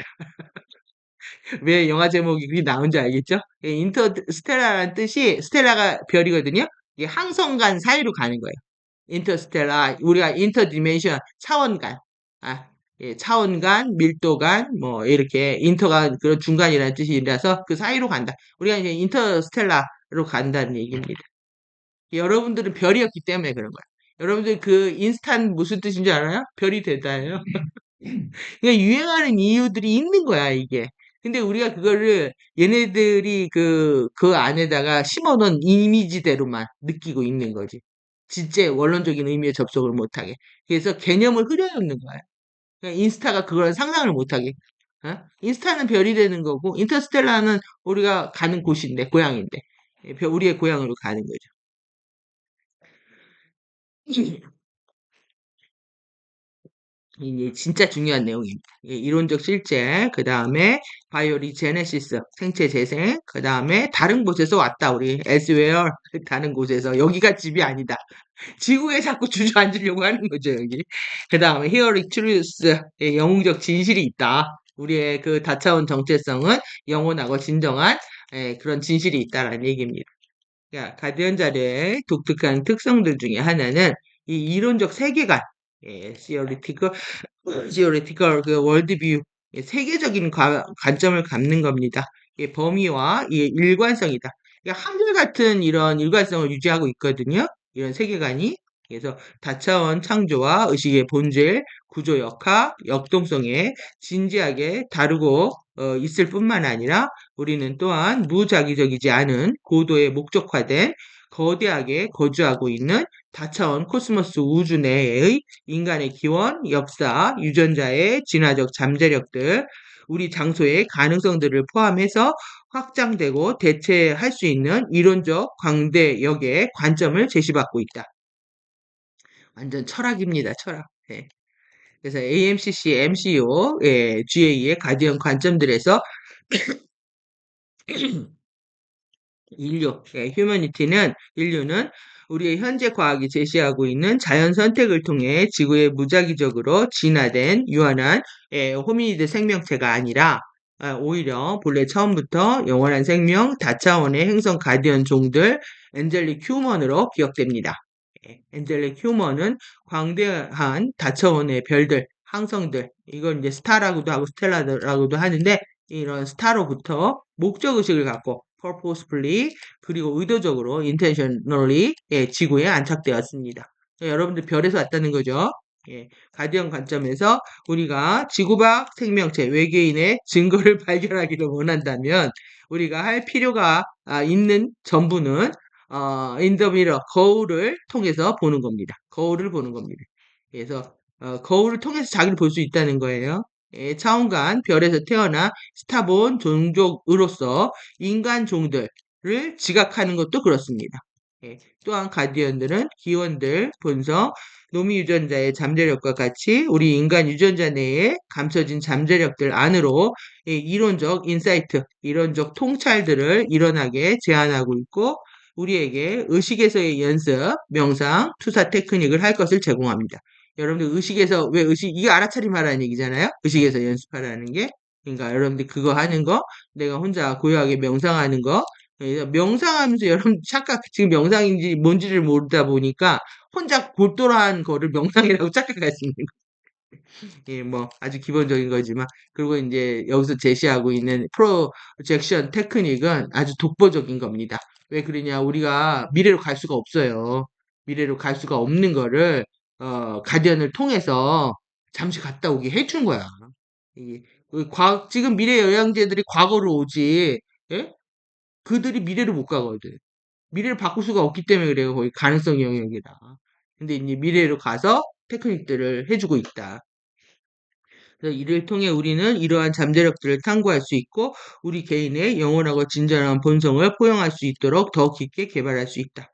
왜 영화 제목이 그게 나온지 알겠죠? 인터스텔라라는 뜻이 스텔라가 별이거든요. 이게 항성간 사이로 가는 거예요. 인터스텔라 우리가 인터디멘션 차원간 차원간 밀도간 뭐 이렇게 인터가 그런 중간이라는 뜻이라서 그 사이로 간다. 우리가 이제 인터스텔라로 간다는 얘기입니다. 여러분들은 별이었기 때문에 그런 거예요. 여러분들 그 인스탄 무슨 뜻인지 알아요? 별이 되다예요. 그러니까 유행하는 이유들이 있는 거야, 이게. 근데 우리가 그거를 얘네들이 그 안에다가 심어놓은 이미지대로만 느끼고 있는 거지. 진짜 원론적인 의미에 접속을 못하게. 그래서 개념을 흐려놓는 거야. 그러니까 인스타가 그걸 상상을 못하게. 어? 인스타는 별이 되는 거고, 인터스텔라는 우리가 가는 곳인데, 고향인데. 우리의 고향으로 가는 거죠. 이게 진짜 중요한 내용입니다. 이론적 실제, 그 다음에 바이오리제네시스, 생체 재생, 그 다음에 다른 곳에서 왔다, 우리 elsewhere, 다른 곳에서 여기가 집이 아니다. 지구에 자꾸 주저앉으려고 하는 거죠, 여기. 그 다음에 히어릭 트루스, 영웅적 진실이 있다. 우리의 그 다차원 정체성은 영원하고 진정한 그런 진실이 있다라는 얘기입니다. 가디언 자료의 독특한 특성들 중에 하나는 이 이론적 세계관, theoretical 그 월드뷰, 세계적인 관점을 갖는 겁니다. 범위와 일관성이다. 한결같은 이런 일관성을 유지하고 있거든요. 이런 세계관이. 그래서 다차원 창조와 의식의 본질, 구조 역학, 역동성에 진지하게 다루고 있을 뿐만 아니라 우리는 또한 무자기적이지 않은 고도의 목적화된 거대하게 거주하고 있는 다차원 코스모스 우주 내의 인간의 기원, 역사, 유전자의 진화적 잠재력들, 우리 장소의 가능성들을 포함해서 확장되고 대체할 수 있는 이론적 광대역의 관점을 제시받고 있다. 완전 철학입니다, 철학. 예. 그래서 AMCC, MCO, 예, GA의 가디언 관점들에서 인류는 우리의 현재 과학이 제시하고 있는 자연 선택을 통해 지구에 무작위적으로 진화된 유한한 호미니드 생명체가 아니라 오히려 본래 처음부터 영원한 생명, 다차원의 행성 가디언 종들, 엔젤릭 휴먼으로 기억됩니다. 엔젤릭 휴먼은 광대한 다차원의 별들, 항성들, 이걸 이제 스타라고도 하고 스텔라라고도 하는데 이런 스타로부터 목적의식을 갖고 purposefully 그리고 의도적으로 intentionally 지구에 안착되었습니다. 여러분들 별에서 왔다는 거죠. 가디언 관점에서 우리가 지구 밖 생명체 외계인의 증거를 발견하기를 원한다면 우리가 할 필요가 있는 전부는 in the mirror 거울을 통해서 보는 겁니다. 거울을 보는 겁니다. 그래서 거울을 통해서 자기를 볼 수 있다는 거예요. 차원간 별에서 태어나 스타본 종족으로서 인간 종들을 지각하는 것도 그렇습니다. 또한 가디언들은 기원들, 본성, 노미 유전자의 잠재력과 같이 우리 인간 유전자 내에 감춰진 잠재력들 안으로 이론적 인사이트, 이론적 통찰들을 일어나게 제안하고 있고 우리에게 의식에서의 연습, 명상, 투사 테크닉을 할 것을 제공합니다. 여러분들 의식에서 왜 이거 알아차림하라는 얘기잖아요. 의식에서 연습하라는 게. 그러니까 여러분들 그거 하는 거, 내가 혼자 고요하게 명상하는 거. 그래서 명상하면서 여러분 착각 지금 명상인지 뭔지를 모르다 보니까 혼자 골똘한 거를 명상이라고 착각할 수 있는 예, 뭐 아주 기본적인 거지만 그리고 이제 여기서 제시하고 있는 프로젝션 테크닉은 아주 독보적인 겁니다. 왜 그러냐? 우리가 미래로 갈 수가 없어요. 미래로 갈 수가 없는 거를 가디언을 통해서 잠시 갔다 오게 해준 거야. 지금 미래 여행자들이 과거로 오지, 예? 그들이 미래로 못 가거든. 미래를 바꿀 수가 없기 때문에 그래요. 거의 가능성 영역이다. 근데 이제 미래로 가서 테크닉들을 해주고 있다. 그래서 이를 통해 우리는 이러한 잠재력들을 탐구할 수 있고 우리 개인의 영원하고 진정한 본성을 포용할 수 있도록 더 깊게 개발할 수 있다.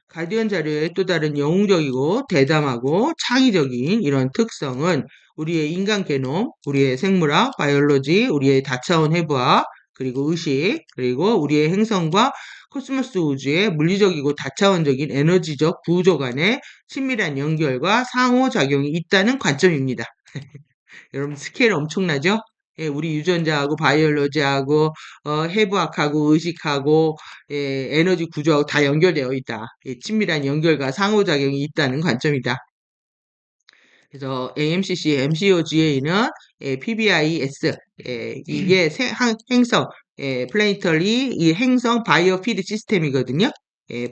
가디언 자료의 또 다른 영웅적이고 대담하고 창의적인 이런 특성은 우리의 인간 게놈, 우리의 생물학, 바이올로지, 우리의 다차원 해부학, 그리고 의식, 그리고 우리의 행성과 코스모스 우주의 물리적이고 다차원적인 에너지적 구조 간의 친밀한 연결과 상호작용이 있다는 관점입니다. 여러분 스케일 엄청나죠? 예, 우리 유전자하고 바이올로지하고 해부학하고 의식하고 에너지 구조하고 다 연결되어 있다. 친밀한 연결과 상호작용이 있다는 관점이다. 그래서 AMCC, MCOGA는 PBIS 이게 행성 플래니터리 이 행성 바이오 피드 시스템이거든요.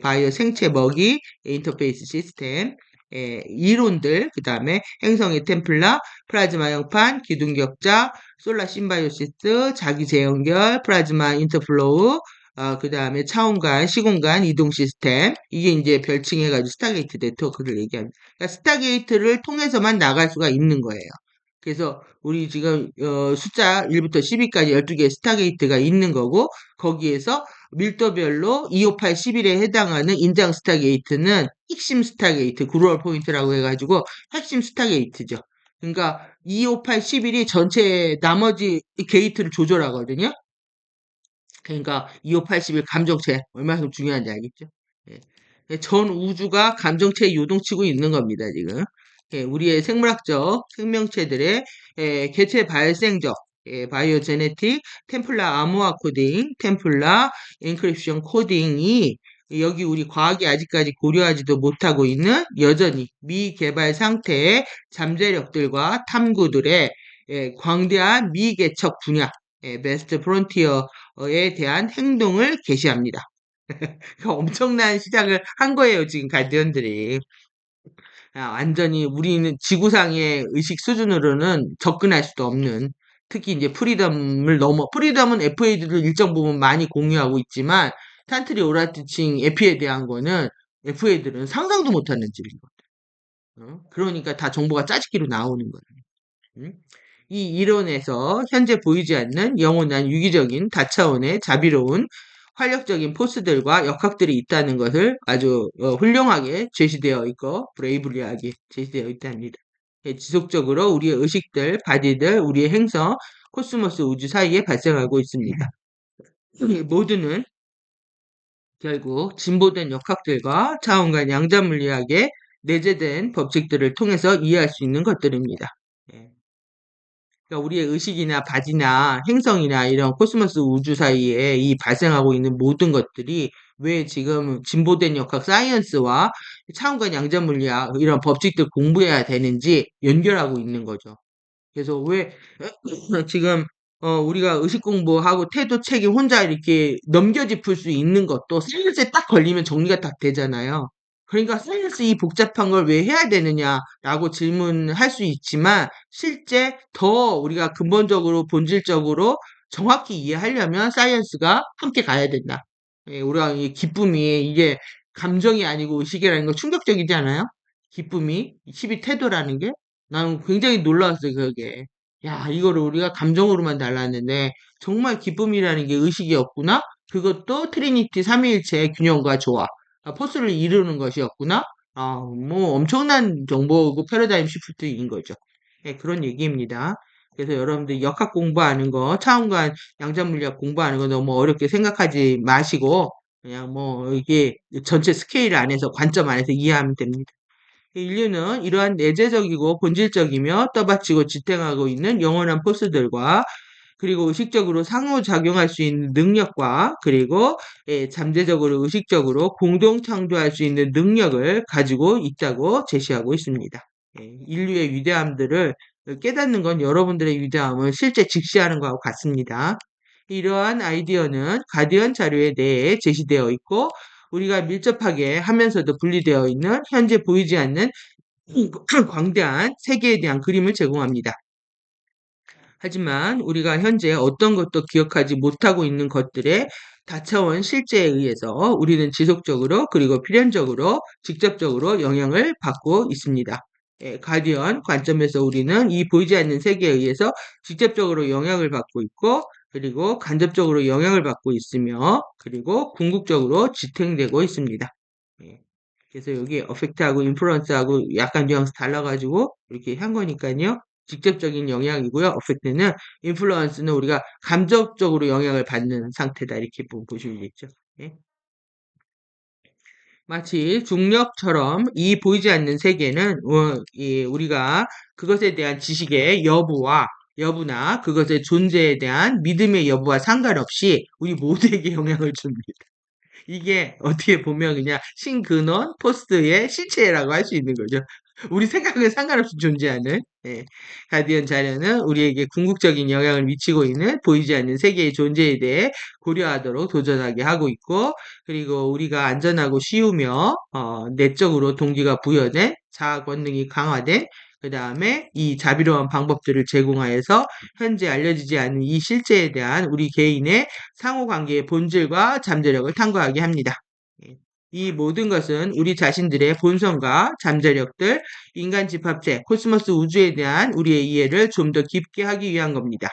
바이오 생체 먹이 인터페이스 시스템 이론들 그 다음에 행성의 템플라 플라즈마 형판 기둥격자 솔라 심바이오시스 자기 재연결 플라즈마 인터플로우 그 다음에 차원간 시공간 이동 시스템 이게 이제 별칭해가지고 스타게이트 네트워크를 얘기합니다. 그러니까 스타게이트를 통해서만 나갈 수가 있는 거예요. 그래서 우리 지금 숫자 1부터 12까지 12개의 스타게이트가 있는 거고 거기에서 밀도별로 2, 5, 8, 11에 해당하는 인장 스타게이트는 핵심 스타게이트, 그루얼 포인트라고 해가지고 핵심 스타게이트죠. 그러니까 2, 5, 8, 11이 전체 나머지 게이트를 조절하거든요. 그러니까 2, 5, 8, 11 감정체 얼마나 중요한지 알겠죠? 전 우주가 감정체에 요동치고 있는 겁니다, 지금. 우리의 생물학적 생명체들의 개체 발생적 바이오제네틱, 템플라 암호화 코딩, 템플라 인크립션 코딩이 여기 우리 과학이 아직까지 고려하지도 못하고 있는 여전히 미개발 상태의 잠재력들과 탐구들의 광대한 미개척 분야, 베스트 프론티어에 대한 행동을 개시합니다. 엄청난 시작을 한 거예요, 지금 가디언들이. 완전히 우리는 지구상의 의식 수준으로는 접근할 수도 없는, 특히 이제 프리덤은 FA들도 일정 부분 많이 공유하고 있지만 탄트리 오라티칭 에피에 대한 거는 FA들은 상상도 못하는 질인 거예요. 그러니까 다 정보가 짜집기로 나오는 거예요. 음? 이 이론에서 현재 보이지 않는 영원한 유기적인 다차원의 자비로운 활력적인 포스들과 역학들이 있다는 것을 아주 훌륭하게 제시되어 있고 브레이블리하게 제시되어 있답니다. 지속적으로 우리의 의식들, 바디들, 우리의 행성, 코스모스 우주 사이에 발생하고 있습니다. 이 모두는 결국 진보된 역학들과 차원간 양자물리학의 내재된 법칙들을 통해서 이해할 수 있는 것들입니다. 예. 그러니까 우리의 의식이나 바디나 행성이나 이런 코스모스 우주 사이에 이 발생하고 있는 모든 것들이 왜 지금 진보된 역학 사이언스와 차원간 양자물리학 이런 법칙들 공부해야 되는지 연결하고 있는 거죠. 그래서 왜 지금 우리가 의식 공부하고 태도 책임 혼자 이렇게 넘겨짚을 수 있는 것도 사이언스에 딱 걸리면 정리가 딱 되잖아요. 그러니까 사이언스 이 복잡한 걸 왜 해야 되느냐라고 질문할 수 있지만 실제 더 우리가 근본적으로 본질적으로 정확히 이해하려면 사이언스가 함께 가야 된다. 예, 우리가 이 기쁨이 이게 감정이 아니고 의식이라는 거 충격적이지 않아요? 기쁨이 12 태도라는 게 나는 굉장히 놀라웠어요, 그게. 야, 이거를 우리가 감정으로만 달랐는데, 정말 기쁨이라는 게 의식이었구나? 그것도 트리니티 삼위일체의 균형과 조화, 포스를 이루는 것이었구나? 뭐, 엄청난 정보고 패러다임 시프트인 거죠. 네, 그런 얘기입니다. 그래서 여러분들 역학 공부하는 거, 차원간 양자물리학 공부하는 거 너무 어렵게 생각하지 마시고, 그냥 뭐, 이게 전체 스케일 안에서, 관점 안에서 이해하면 됩니다. 인류는 이러한 내재적이고 본질적이며 떠받치고 지탱하고 있는 영원한 포스들과 그리고 의식적으로 상호작용할 수 있는 능력과 그리고 잠재적으로 의식적으로 공동 창조할 수 있는 능력을 가지고 있다고 제시하고 있습니다. 인류의 위대함들을 깨닫는 건 여러분들의 위대함을 실제 직시하는 것과 같습니다. 이러한 아이디어는 가디언 자료에 대해 제시되어 있고 우리가 밀접하게 하면서도 분리되어 있는 현재 보이지 않는 광대한 세계에 대한 그림을 제공합니다. 하지만 우리가 현재 어떤 것도 기억하지 못하고 있는 것들의 다차원 실제에 의해서 우리는 지속적으로 그리고 필연적으로 직접적으로 영향을 받고 있습니다. 가디언 관점에서 우리는 이 보이지 않는 세계에 의해서 직접적으로 영향을 받고 있고 그리고 간접적으로 영향을 받고 있으며 그리고 궁극적으로 지탱되고 있습니다. 예. 그래서 여기 어펙트하고 인플루언스하고 약간 뉘앙스 달라가지고 이렇게 한 거니까요. 직접적인 영향이고요. 어펙트는 인플루언스는 우리가 감정적으로 영향을 받는 상태다 이렇게 보시겠죠. 예. 마치 중력처럼 이 보이지 않는 세계는 우리가 그것에 대한 지식의 여부나 그것의 존재에 대한 믿음의 여부와 상관없이 우리 모두에게 영향을 줍니다. 이게 어떻게 보면 그냥 신근원 포스트의 실체라고 할 수 있는 거죠. 우리 생각은 상관없이 존재하는 가디언 자료는 우리에게 궁극적인 영향을 미치고 있는 보이지 않는 세계의 존재에 대해 고려하도록 도전하게 하고 있고 그리고 우리가 안전하고 쉬우며 내적으로 동기가 부여된 자아 권능이 강화된 그 다음에 이 자비로운 방법들을 제공하여서 현재 알려지지 않은 이 실체에 대한 우리 개인의 상호관계의 본질과 잠재력을 탐구하게 합니다. 이 모든 것은 우리 자신들의 본성과 잠재력들, 인간 집합체, 코스모스 우주에 대한 우리의 이해를 좀 더 깊게 하기 위한 겁니다.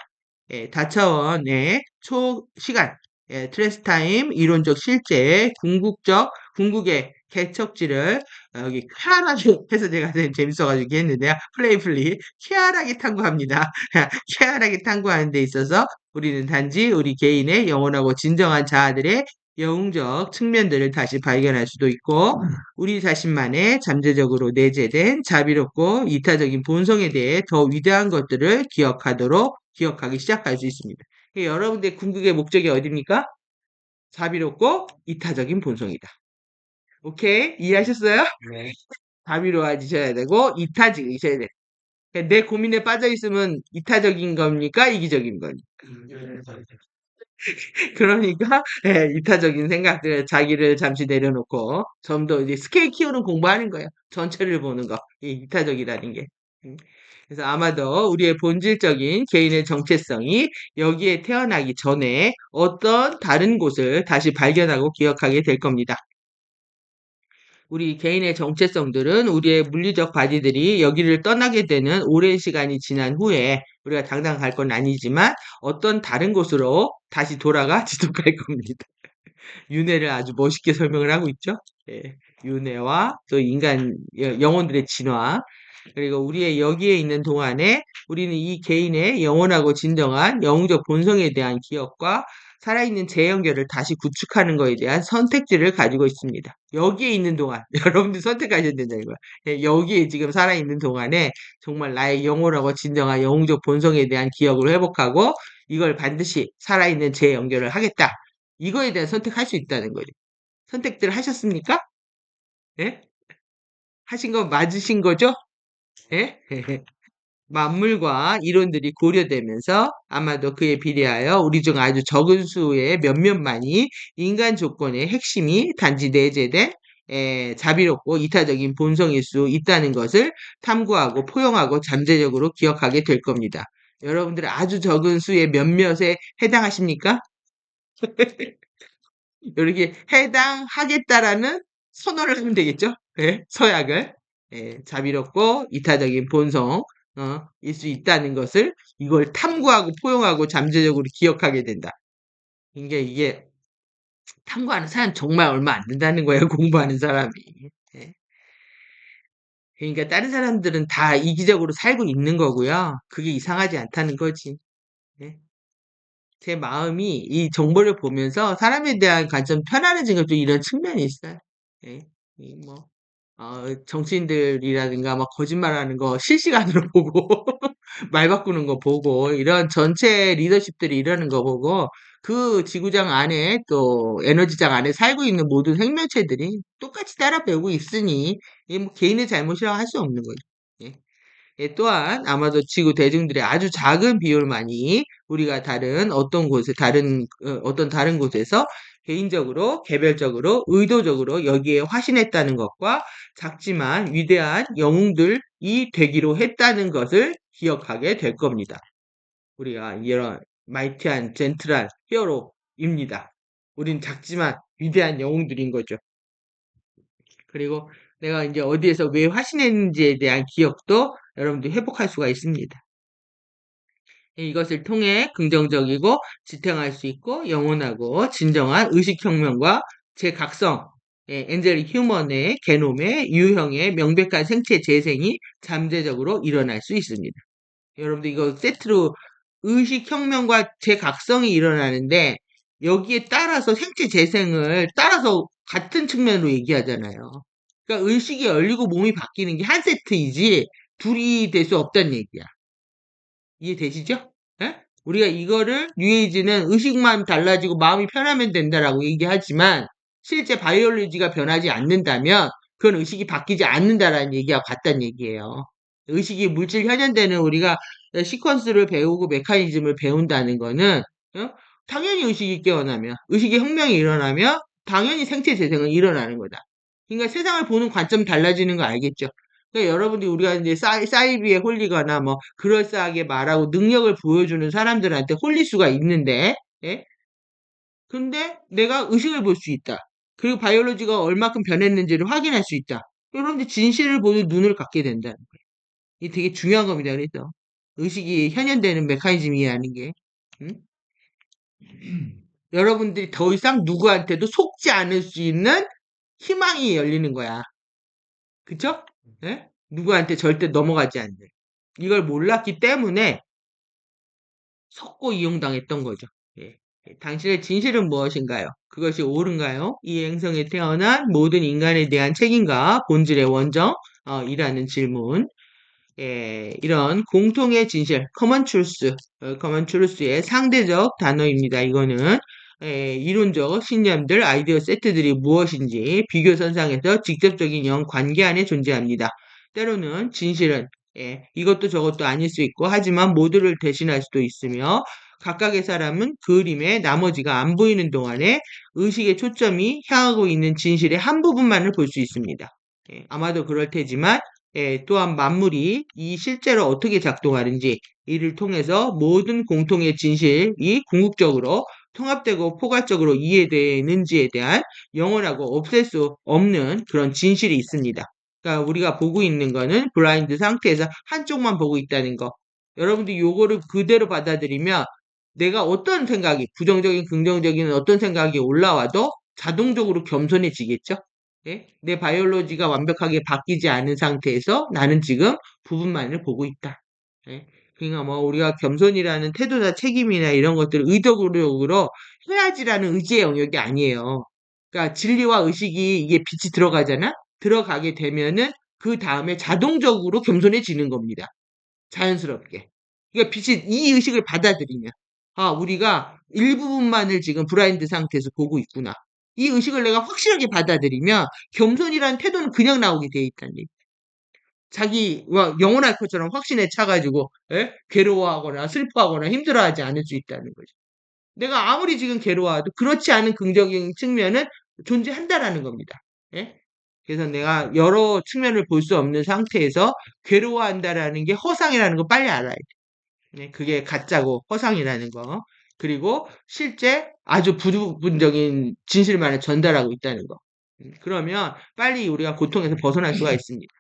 다차원의 초시간, 트랜스타임 이론적 실제, 궁극의 개척지를 여기 쾌활하게 해서 제가 재밌어가지고 했는데요. 플레이풀리 쾌활하게 탐구합니다. 쾌활하게 탐구하는 데 있어서 우리는 단지 우리 개인의 영원하고 진정한 자아들의 영웅적 측면들을 다시 발견할 수도 있고 우리 자신만의 잠재적으로 내재된 자비롭고 이타적인 본성에 대해 더 위대한 것들을 기억하기 시작할 수 있습니다. 여러분들의 궁극의 목적이 어디입니까? 자비롭고 이타적인 본성이다. 오케이? 이해하셨어요? 네. 자비로워지셔야 되고 이타적이셔야 돼. 내 고민에 빠져 있으면 이타적인 겁니까? 이기적인 겁니까? 그러니까 이타적인 생각들 자기를 잠시 내려놓고 좀 더 이제 스케일 키우는 공부하는 거예요. 전체를 보는 거. 이 이타적이라는 게. 음. 그래서 아마도 우리의 본질적인 개인의 정체성이 여기에 태어나기 전에 어떤 다른 곳을 다시 발견하고 기억하게 될 겁니다. 우리 개인의 정체성들은 우리의 물리적 바디들이 여기를 떠나게 되는 오랜 시간이 지난 후에 우리가 당장 갈 건 아니지만 어떤 다른 곳으로 다시 돌아가 지속할 겁니다. 윤회를 아주 멋있게 설명을 하고 있죠. 예, 윤회와 또 인간 영혼들의 진화 그리고 우리의 여기에 있는 동안에 우리는 이 개인의 영원하고 진정한 영웅적 본성에 대한 기억과 살아있는 재연결을 다시 구축하는 것에 대한 선택지를 가지고 있습니다. 여기에 있는 동안 여러분들 선택하셔야 된다는 거야. 예, 여기에 지금 살아있는 동안에 정말 나의 영혼하고 진정한 영웅적 본성에 대한 기억을 회복하고 이걸 반드시 살아있는 재연결을 하겠다. 이거에 대한 선택할 수 있다는 거죠. 선택들을 하셨습니까? 예? 하신 거 맞으신 거죠? 예? 만물과 이론들이 고려되면서 아마도 그에 비례하여 우리 중 아주 적은 수의 몇몇만이 인간 조건의 핵심이 단지 내재된 자비롭고 이타적인 본성일 수 있다는 것을 탐구하고 포용하고 잠재적으로 기억하게 될 겁니다. 여러분들 아주 적은 수의 몇몇에 해당하십니까? 이렇게 해당하겠다라는 선언을 하면 되겠죠? 예, 서약을. 예, 자비롭고 이타적인 본성, 일 수 있다는 것을 이걸 탐구하고 포용하고 잠재적으로 기억하게 된다. 이게 탐구하는 사람 정말 얼마 안 된다는 거예요, 공부하는 사람이. 예. 그러니까 다른 사람들은 다 이기적으로 살고 있는 거고요. 그게 이상하지 않다는 거지. 예. 제 마음이 이 정보를 보면서 사람에 대한 관점 편안해진 것도 이런 측면이 있어요. 예. 이 뭐, 정치인들이라든가 막 거짓말하는 거 실시간으로 보고, 말 바꾸는 거 보고, 이런 전체 리더십들이 이러는 거 보고, 그 지구장 안에 또 에너지장 안에 살고 있는 모든 생명체들이 똑같이 따라 배우고 있으니, 이게 뭐 개인의 잘못이라고 할 수 없는 거죠. 예. 예, 또한 아마도 지구 대중들의 아주 작은 비율만이 우리가 다른 어떤 곳에 어떤 다른 곳에서 개인적으로 개별적으로 의도적으로 여기에 화신했다는 것과 작지만 위대한 영웅들이 되기로 했다는 것을 기억하게 될 겁니다. 우리가 이런 마이티한 젠틀한 히어로입니다. 우린 작지만 위대한 영웅들인 거죠. 그리고 내가 이제 어디에서 왜 화신했는지에 대한 기억도 여러분들 회복할 수가 있습니다. 이것을 통해 긍정적이고 지탱할 수 있고 영원하고 진정한 의식혁명과 제각성, 엔젤릭 휴먼의 게놈의 유형의 명백한 생체 재생이 잠재적으로 일어날 수 있습니다. 여러분들 이거 세트로 의식혁명과 제각성이 일어나는데 여기에 따라서 생체 재생을 따라서 같은 측면으로 얘기하잖아요. 그러니까 의식이 열리고 몸이 바뀌는 게 한 세트이지 둘이 될 수 없다는 얘기야. 이해되시죠? 예? 우리가 이거를 뉴에이지는 의식만 달라지고 마음이 편하면 된다라고 얘기하지만 실제 바이올로지가 변하지 않는다면 그건 의식이 바뀌지 않는다라는 얘기와 같다는 얘기예요. 의식이 물질 현현되는 우리가 시퀀스를 배우고 메커니즘을 배운다는 거는 당연히 의식이 깨어나면 의식의 혁명이 일어나면 당연히 생체 재생은 일어나는 거다. 그러니까 세상을 보는 관점 달라지는 거 알겠죠? 그러니까 여러분들이 우리가 이제 사이비에 홀리거나 뭐 그럴싸하게 말하고 능력을 보여주는 사람들한테 홀릴 수가 있는데, 예? 근데 내가 의식을 볼 수 있다. 그리고 바이올로지가 얼마큼 변했는지를 확인할 수 있다. 여러분들 진실을 보는 눈을 갖게 된다는 거예요. 이게 되게 중요한 겁니다. 그래서 의식이 현현되는 메커니즘 이해하는 게. 응? 여러분들이 더 이상 누구한테도 속지 않을 수 있는 희망이 열리는 거야. 그쵸? 예? 누구한테 절대 넘어가지 않는. 이걸 몰랐기 때문에 속고 이용당했던 거죠. 예. 당신의 진실은 무엇인가요? 그것이 옳은가요? 이 행성에 태어난 모든 인간에 대한 책임과 본질의 원정, 이라는 질문. 예, 이런 공통의 진실, common truth, common truth의 상대적 단어입니다. 이거는 이론적 신념들, 아이디어 세트들이 무엇인지 비교선상에서 직접적인 관계 안에 존재합니다. 때로는 진실은 이것도 저것도 아닐 수 있고 하지만 모두를 대신할 수도 있으며 각각의 사람은 그림의 나머지가 안 보이는 동안에 의식의 초점이 향하고 있는 진실의 한 부분만을 볼 수 있습니다. 아마도 그럴 테지만 또한 만물이 이 실제로 어떻게 작동하는지 이를 통해서 모든 공통의 진실이 궁극적으로 통합되고 포괄적으로 이해되는지에 대한 영원하고 없앨 수 없는 그런 진실이 있습니다. 그러니까 우리가 보고 있는 거는 블라인드 상태에서 한쪽만 보고 있다는 거. 여러분들이 요거를 그대로 받아들이면 내가 어떤 생각이, 부정적인, 긍정적인 어떤 생각이 올라와도 자동적으로 겸손해지겠죠? 예? 내 바이올로지가 완벽하게 바뀌지 않은 상태에서 나는 지금 부분만을 보고 있다. 예? 그러니까 뭐 우리가 겸손이라는 태도나 책임이나 이런 것들을 의도적으로 해야지라는 의지의 영역이 아니에요. 그러니까 진리와 의식이 이게 빛이 들어가잖아? 들어가게 되면은 그 다음에 자동적으로 겸손해지는 겁니다. 자연스럽게. 그러니까 빛이 이 의식을 받아들이면 아, 우리가 일부분만을 지금 브라인드 상태에서 보고 있구나. 이 의식을 내가 확실하게 받아들이면 겸손이라는 태도는 그냥 나오게 돼 있다는 얘기. 자기와 영원할 것처럼 확신에 차가지고 괴로워하거나 슬퍼하거나 힘들어하지 않을 수 있다는 거죠. 내가 아무리 지금 괴로워해도 그렇지 않은 긍정적인 측면은 존재한다라는 겁니다. 예? 그래서 내가 여러 측면을 볼 수 없는 상태에서 괴로워한다라는 게 허상이라는 거 빨리 알아야 돼. 네, 그게 가짜고 허상이라는 거. 그리고 실제 아주 부분적인 진실만을 전달하고 있다는 거. 그러면 빨리 우리가 고통에서 벗어날 수가 있습니다.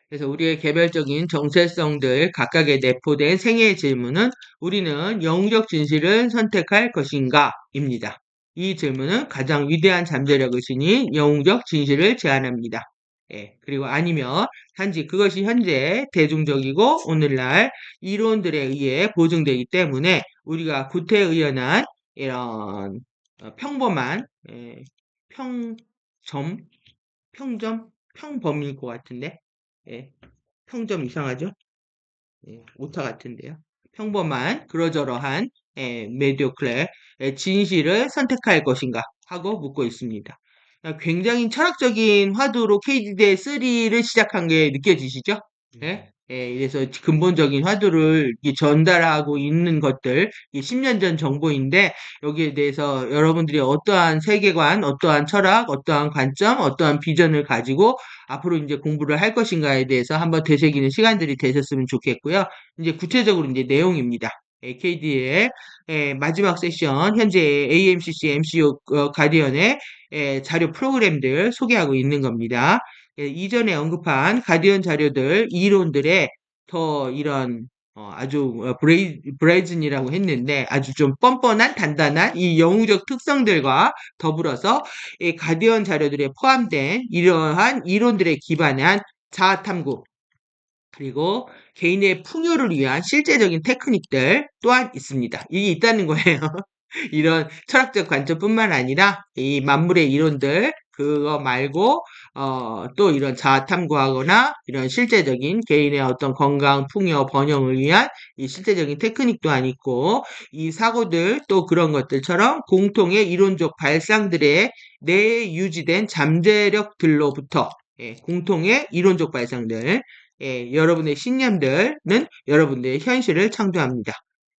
그래서 우리의 개별적인 정체성들 각각에 내포된 생애의 질문은 우리는 영웅적 진실을 선택할 것인가? 입니다. 이 질문은 가장 위대한 잠재력을 지닌 영웅적 진실을 제안합니다. 예, 그리고 아니면 단지 그것이 현재 대중적이고 오늘날 이론들에 의해 보증되기 때문에 우리가 구태의연한 이런 평범한 평점 평점 평범일 것 같은데 예, 평점 이상하죠? 예, 오타 같은데요. 평범한 그러저러한 메디오클의 진실을 선택할 것인가 하고 묻고 있습니다. 굉장히 철학적인 화두로 KD대 3를 시작한 게 느껴지시죠? 예? 예, 그래서 근본적인 화두를 전달하고 있는 것들, 10년 전 정보인데, 여기에 대해서 여러분들이 어떠한 세계관, 어떠한 철학, 어떠한 관점, 어떠한 비전을 가지고 앞으로 이제 공부를 할 것인가에 대해서 한번 되새기는 시간들이 되셨으면 좋겠고요. 이제 구체적으로 이제 내용입니다. KD의 마지막 세션, 현재 AMCC, MCU 가디언의 자료 프로그램들 소개하고 있는 겁니다. 이전에 언급한 가디언 자료들, 이론들의 더 이런 아주 브레이즌이라고 했는데 아주 좀 뻔뻔한 단단한 이 영웅적 특성들과 더불어서 이 가디언 자료들에 포함된 이러한 이론들에 기반한 자아 탐구 그리고 개인의 풍요를 위한 실제적인 테크닉들 또한 있습니다. 이게 있다는 거예요. 이런 철학적 관점뿐만 아니라 이 만물의 이론들 그거 말고 또 이런 자아 탐구하거나 이런 실제적인 개인의 어떤 건강, 풍요, 번영을 위한 이 실제적인 테크닉 또한 있고 이 사고들 또 그런 것들처럼 공통의 이론적 발상들에 내에 유지된 잠재력들로부터 공통의 이론적 발상들 여러분의 신념들은 여러분의 현실을 창조합니다.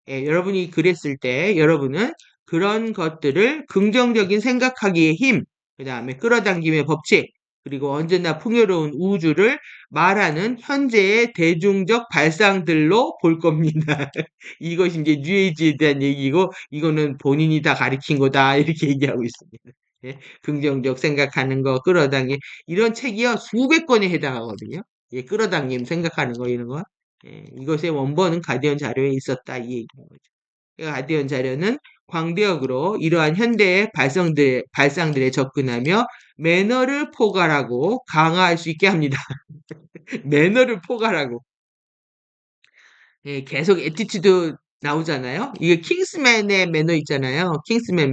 여러분이 그랬을 때 여러분은 그런 것들을 긍정적인 생각하기의 힘, 그 다음에 끌어당김의 법칙, 그리고 언제나 풍요로운 우주를 말하는 현재의 대중적 발상들로 볼 겁니다. 이것이 이제 뉴에이지에 대한 얘기고, 이거는 본인이 다 가리킨 거다, 이렇게 얘기하고 있습니다. 예, 긍정적 생각하는 거, 끌어당김, 이런 책이요, 수백 권에 해당하거든요. 예, 끌어당김 생각하는 거, 이런 거. 예, 이것의 원본은 가디언 자료에 있었다, 이 얘기인 거죠. 가디언 자료는 광대역으로 이러한 현대의 발상들에 접근하며 매너를 포괄하고 강화할 수 있게 합니다. 매너를 포괄하고. 예, 계속 에티튜드 나오잖아요. 이게 킹스맨의 매너 있잖아요. 킹스맨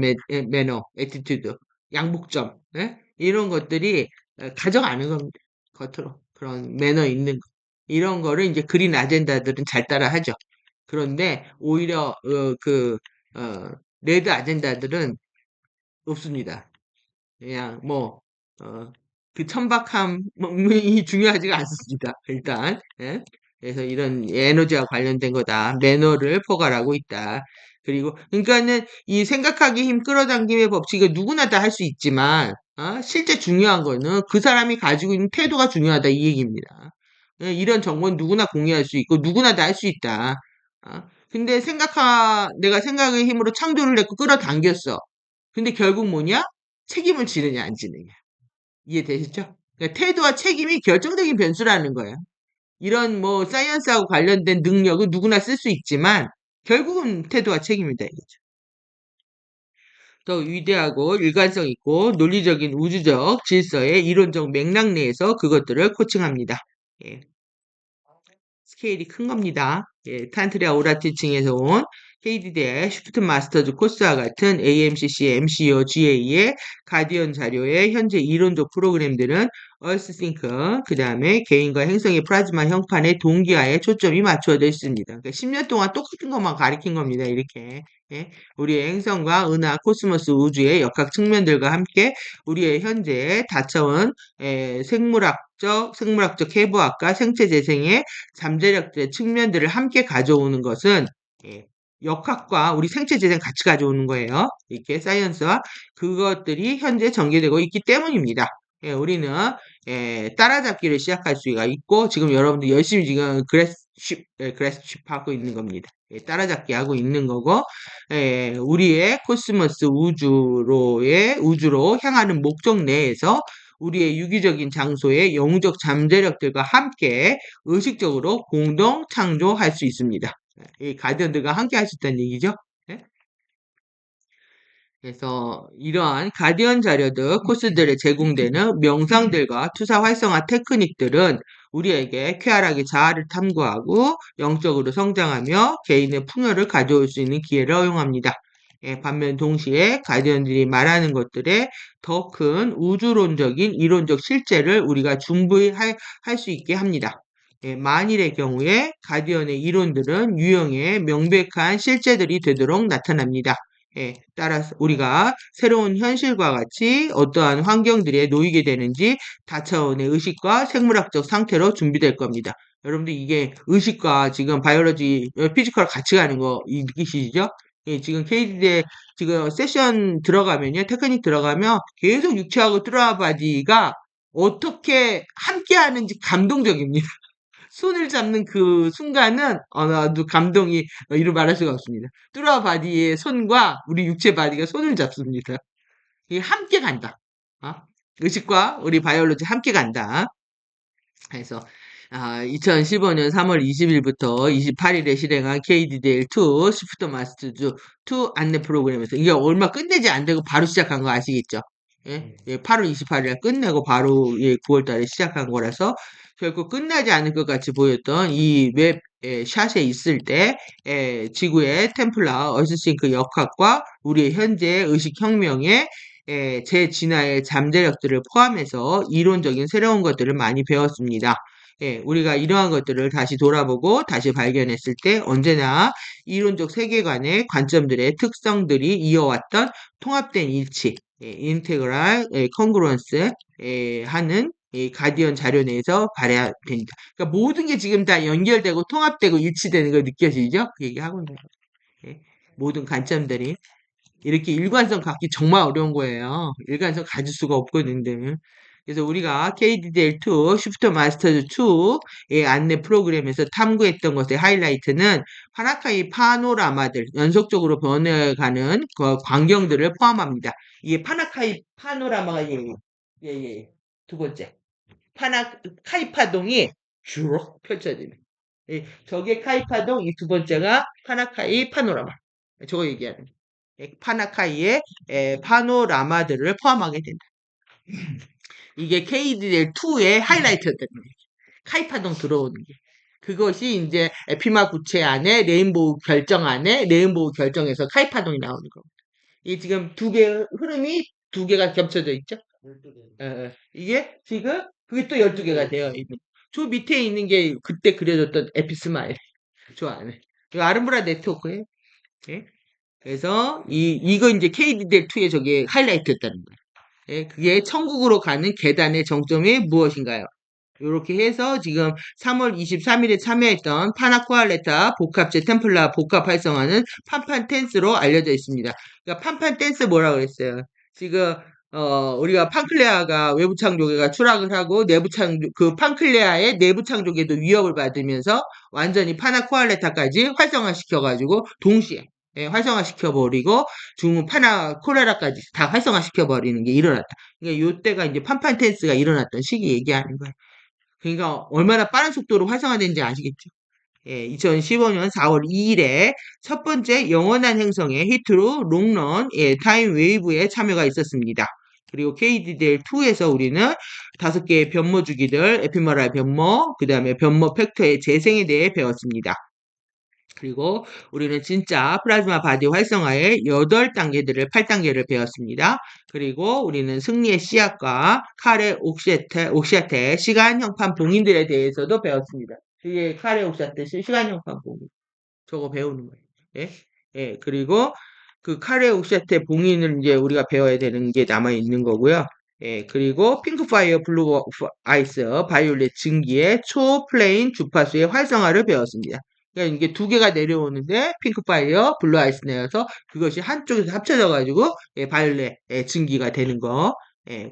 매너, 에티튜드, 양복점. 예? 이런 것들이 가져가는 겁니다. 겉으로. 그런 매너 있는 거. 이런 거를 이제 그린 아젠다들은 잘 따라 하죠. 그런데 오히려 어, 레드 아젠다들은 없습니다. 그냥 그 천박함이 중요하지가 않습니다. 일단 예? 그래서 이런 에너지와 관련된 거다. 매너를 포괄하고 있다. 그리고 그러니까는 이 생각하기 힘 끌어당김의 법칙은 누구나 다 할 수 있지만 실제 중요한 거는 그 사람이 가지고 있는 태도가 중요하다 이 얘기입니다. 이런 정보는 누구나 공유할 수 있고 누구나 다 할 수 있다. 근데 내가 생각의 힘으로 창조를 했고 끌어당겼어. 근데 결국 뭐냐? 책임을 지느냐 안 지느냐. 이해되시죠? 그러니까 태도와 책임이 결정적인 변수라는 거예요. 이런 뭐 사이언스하고 관련된 능력은 누구나 쓸 수 있지만 결국은 태도와 책임이다 이거죠. 더 위대하고 일관성 있고 논리적인 우주적 질서의 이론적 맥락 내에서 그것들을 코칭합니다. 예. 스케일이 큰 겁니다. 예, 탄트리아 오라티층에서 온 KDD의 슈프트 마스터즈 코스와 같은 AMCC, MCO, GA의 가디언 자료의 현재 이론적 프로그램들은 얼스싱크, 그 다음에 개인과 행성의 플라즈마 형판의 동기화에 초점이 맞춰져 있습니다. 그러니까 10년 동안 똑같은 것만 가리킨 겁니다. 이렇게. 예, 우리의 행성과 은하, 코스모스 우주의 역학 측면들과 함께 우리의 현재 다차원 생물학적 해부학과 생체 재생의 잠재력들의 측면들을 함께 가져오는 것은 예, 역학과 우리 생체 재생 같이 가져오는 거예요. 이렇게 사이언스와 그것들이 현재 전개되고 있기 때문입니다. 예, 우리는 따라잡기를 시작할 수가 있고 지금 여러분들 열심히 지금 그래스쉽 하고 있는 겁니다. 따라잡기 하고 있는 거고 우리의 코스모스 우주로 향하는 목적 내에서 우리의 유기적인 장소의 영웅적 잠재력들과 함께 의식적으로 공동 창조할 수 있습니다. 이 가디언들과 함께 할 수 있다는 얘기죠. 네? 그래서 이러한 가디언 자료들 코스들에 제공되는 명상들과 투사 활성화 테크닉들은 우리에게 쾌활하게 자아를 탐구하고 영적으로 성장하며 개인의 풍요를 가져올 수 있는 기회를 허용합니다. 반면 동시에 가디언들이 말하는 것들에 더 큰 우주론적인 이론적 실제를 우리가 충분히 할 수 있게 합니다. 만일의 경우에 가디언의 이론들은 유형의 명백한 실제들이 되도록 나타납니다. 따라서 우리가 새로운 현실과 같이 어떠한 환경들에 놓이게 되는지 다차원의 의식과 생물학적 상태로 준비될 겁니다. 여러분들 이게 의식과 지금 바이올로지, 피지컬 같이 가는 거 느끼시죠? 지금 KD에 지금 세션 들어가면요, 테크닉 들어가면 계속 육체하고 뚜라바디가 어떻게 함께 하는지 감동적입니다. 손을 잡는 그 순간은 나도 감동이 이루 말할 수가 없습니다. 뚜라 바디의 손과 우리 육체 바디가 손을 잡습니다. 이게 함께 간다. 어? 의식과 우리 바이올로지 함께 간다. 그래서 2015년 3월 20일부터 28일에 실행한 KDDL2 시프트 마스터즈 2 안내 프로그램에서 이게 얼마 끝내지 안 되고 바로 시작한 거 아시겠죠? 예? 8월 28일에 끝내고 바로 9월 달에 시작한 거라서 결국 끝나지 않을 것 같이 보였던 이 웹 샷에 있을 때 지구의 템플러 얼스싱크 역학과 우리의 현재 의식혁명의 재진화의 잠재력들을 포함해서 이론적인 새로운 것들을 많이 배웠습니다. 우리가 이러한 것들을 다시 돌아보고 다시 발견했을 때 언제나 이론적 세계관의 관점들의 특성들이 이어왔던 통합된 일치, 인테그랄 컨그루언스 하는 가디언 자료 내에서 발휘됩니다. 그러니까 모든 게 지금 다 연결되고 통합되고 일치되는 거 느껴지죠? 그 얘기하고 있는 거예요. 모든 관점들이. 이렇게 일관성 갖기 정말 어려운 거예요. 일관성 가질 수가 없거든요. 그래서 우리가 KDDL2 슈프터 마스터즈 2의 안내 프로그램에서 탐구했던 것의 하이라이트는 파나카이 파노라마들, 연속적으로 변해가는 그 광경들을 포함합니다. 이게 파나카이 파노라마가 두 번째. 카이 파동이 쭉 펼쳐지는. 저게 카이 파동, 이 두 번째가 파나카이 파노라마. 저거 얘기하는. 파나카이의 파노라마들을 포함하게 된다. 이게 KDL2의 하이라이트였던 거예요. 카이파동 들어오는 게. 그것이 이제 에피마 구체 안에 레인보우 결정 안에 레인보우 결정에서 카이파동이 나오는 겁니다. 이 지금 두 개의 흐름이 두 개가 겹쳐져 있죠? 이게 지금 그게 또 12개가 되어 있는. 저 밑에 있는 게 그때 그려졌던 에피스마일. 저 안에. 이거 아름브라 네트워크예요. 예? 그래서 이거 이제 KDDL2의 저게 하이라이트였다는 거예요. 그게 천국으로 가는 계단의 정점이 무엇인가요? 요렇게 해서 지금 3월 23일에 참여했던 파나코알레타 복합제 템플라 복합 활성화는 판판 댄스로 알려져 있습니다. 그러니까 판판 댄스 뭐라고 그랬어요? 지금 우리가 판클레아가 외부 창조계가 추락을 하고 내부 창조 그 판클레아의 내부 창조계도 위협을 받으면서 완전히 파나코알레타까지 활성화시켜가지고 동시에 활성화시켜버리고 중국 파나코레라까지 다 활성화시켜버리는 게 일어났다. 그러니까 요때가 이제 판판 댄스가 일어났던 시기 얘기하는 거예요. 그러니까 얼마나 빠른 속도로 활성화된지 아시겠죠? 2015년 4월 2일에 첫 번째 영원한 행성의 히트로 롱런 타임 웨이브에 참여가 있었습니다. 그리고 KDDL2에서 우리는 5개의 변모 주기들, 에피메랄 변모, 그 다음에 변모 팩터의 재생에 대해 배웠습니다. 그리고 우리는 진짜 플라즈마 바디 활성화의 8단계들을 8단계를 배웠습니다. 그리고 우리는 승리의 씨앗과 카레 옥시아테 시간 형판 봉인들에 대해서도 배웠습니다. 이게 카레 옥시아테 시간 형판 봉인. 저거 배우는 거예요. 예? 예, 그리고 그 카레 옥시아테 봉인을 이제 우리가 배워야 되는 게 남아 있는 거고요. 예, 그리고 핑크파이어 블루 아이스 바이올렛 증기의 초플레인 주파수의 활성화를 배웠습니다. 그러니까 이게 두 개가 내려오는데 핑크파이어 블루 아이스 내어서 그것이 한쪽에서 합쳐져 가지고 바이올렛 증기가 되는 거.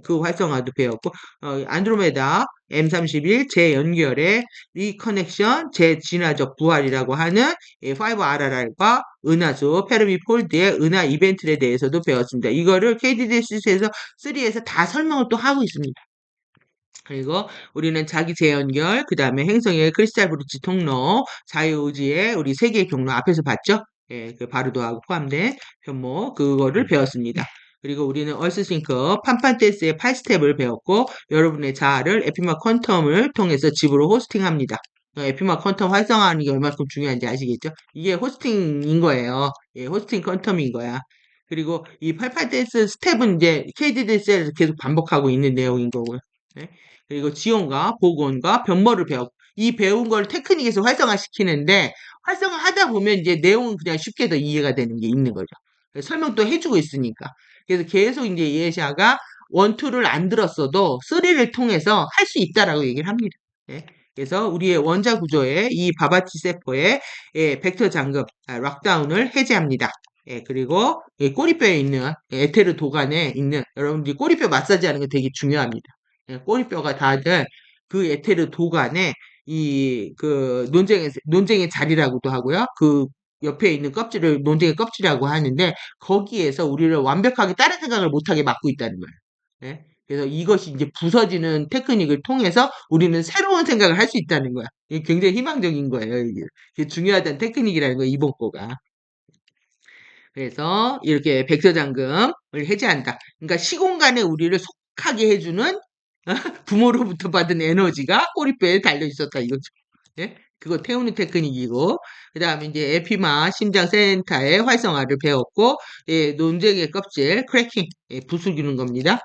그 활성화도 배웠고 안드로메다 M31 재연결의 리커넥션 재진화적 부활이라고 하는 5RRR과 은하수 페르미 폴드의 은하 이벤트에 대해서도 배웠습니다. 이거를 KDDS에서 3에서 다 설명을 또 하고 있습니다. 그리고 우리는 자기 재연결, 그 다음에 행성의 크리스탈 브릿지 통로, 자유우주의 우리 세계의 경로 앞에서 봤죠? 그 바르도하고 포함된 변모, 그거를 배웠습니다. 그리고 우리는 얼스싱크 판판댄스의 8스텝을 배웠고, 여러분의 자아를 에피마 퀀텀을 통해서 집으로 호스팅합니다. 에피마 퀀텀 활성화하는 게 얼마큼 중요한지 아시겠죠? 이게 호스팅인 거예요. 호스팅 퀀텀인 거야. 그리고 이 88댄스 스텝은 이제 KDDS에서 계속 반복하고 있는 내용인 거고요. 네? 그리고 지원과 복원과 변모를 배웠고 이 배운 걸 테크닉에서 활성화시키는데 활성화하다 보면 이제 내용은 그냥 쉽게 더 이해가 되는 게 있는 거죠. 설명도 해주고 있으니까. 그래서 계속 이제 예샤가 원투를 안 들었어도 3를 통해서 할 수 있다라고 얘기를 합니다. 네? 그래서 우리의 원자 구조의 이 바바치 세포의 벡터 잠금, 락다운을 해제합니다. 그리고 꼬리뼈에 있는 에테르 도관에 있는 여러분들이 꼬리뼈 마사지 하는 거 되게 중요합니다. 꼬리뼈가 다들 그 에테르 도관에 이 그 논쟁의 자리라고도 하고요. 그 옆에 있는 껍질을 논쟁의 껍질이라고 하는데 거기에서 우리를 완벽하게 다른 생각을 못하게 막고 있다는 거예요. 네? 그래서 이것이 이제 부서지는 테크닉을 통해서 우리는 새로운 생각을 할 수 있다는 거야. 이게 굉장히 희망적인 거예요. 이게 중요하다는 테크닉이라는 거예요. 이번 거가. 그래서 이렇게 백서장금을 해제한다. 그러니까 시공간에 우리를 속하게 해주는 부모로부터 받은 에너지가 꼬리뼈에 달려 있었다 이거죠. 예? 그거 태우는 테크닉이고 그 다음에 이제 에피마 심장 센터의 활성화를 배웠고 논쟁의 껍질 크래킹 부수기는 겁니다.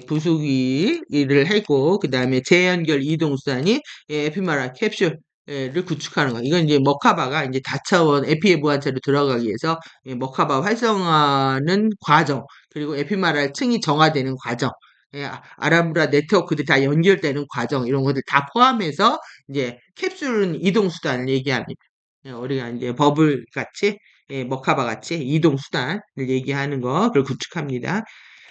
부수기를 했고 그 다음에 재연결 이동수단이 에피마라 캡슐을 구축하는 거. 이건 이제 머카바가 이제 다차원 에피의 무한차로 들어가기 위해서 머카바 활성화하는 과정 그리고 에피마라 층이 정화되는 과정 아람브라 네트워크들이 다 연결되는 과정 이런 것들 다 포함해서 이제 캡슐은 이동 수단을 얘기합니다. 우리가 이제 버블 같이 머카바 같이 이동 수단을 얘기하는 거 그걸 구축합니다.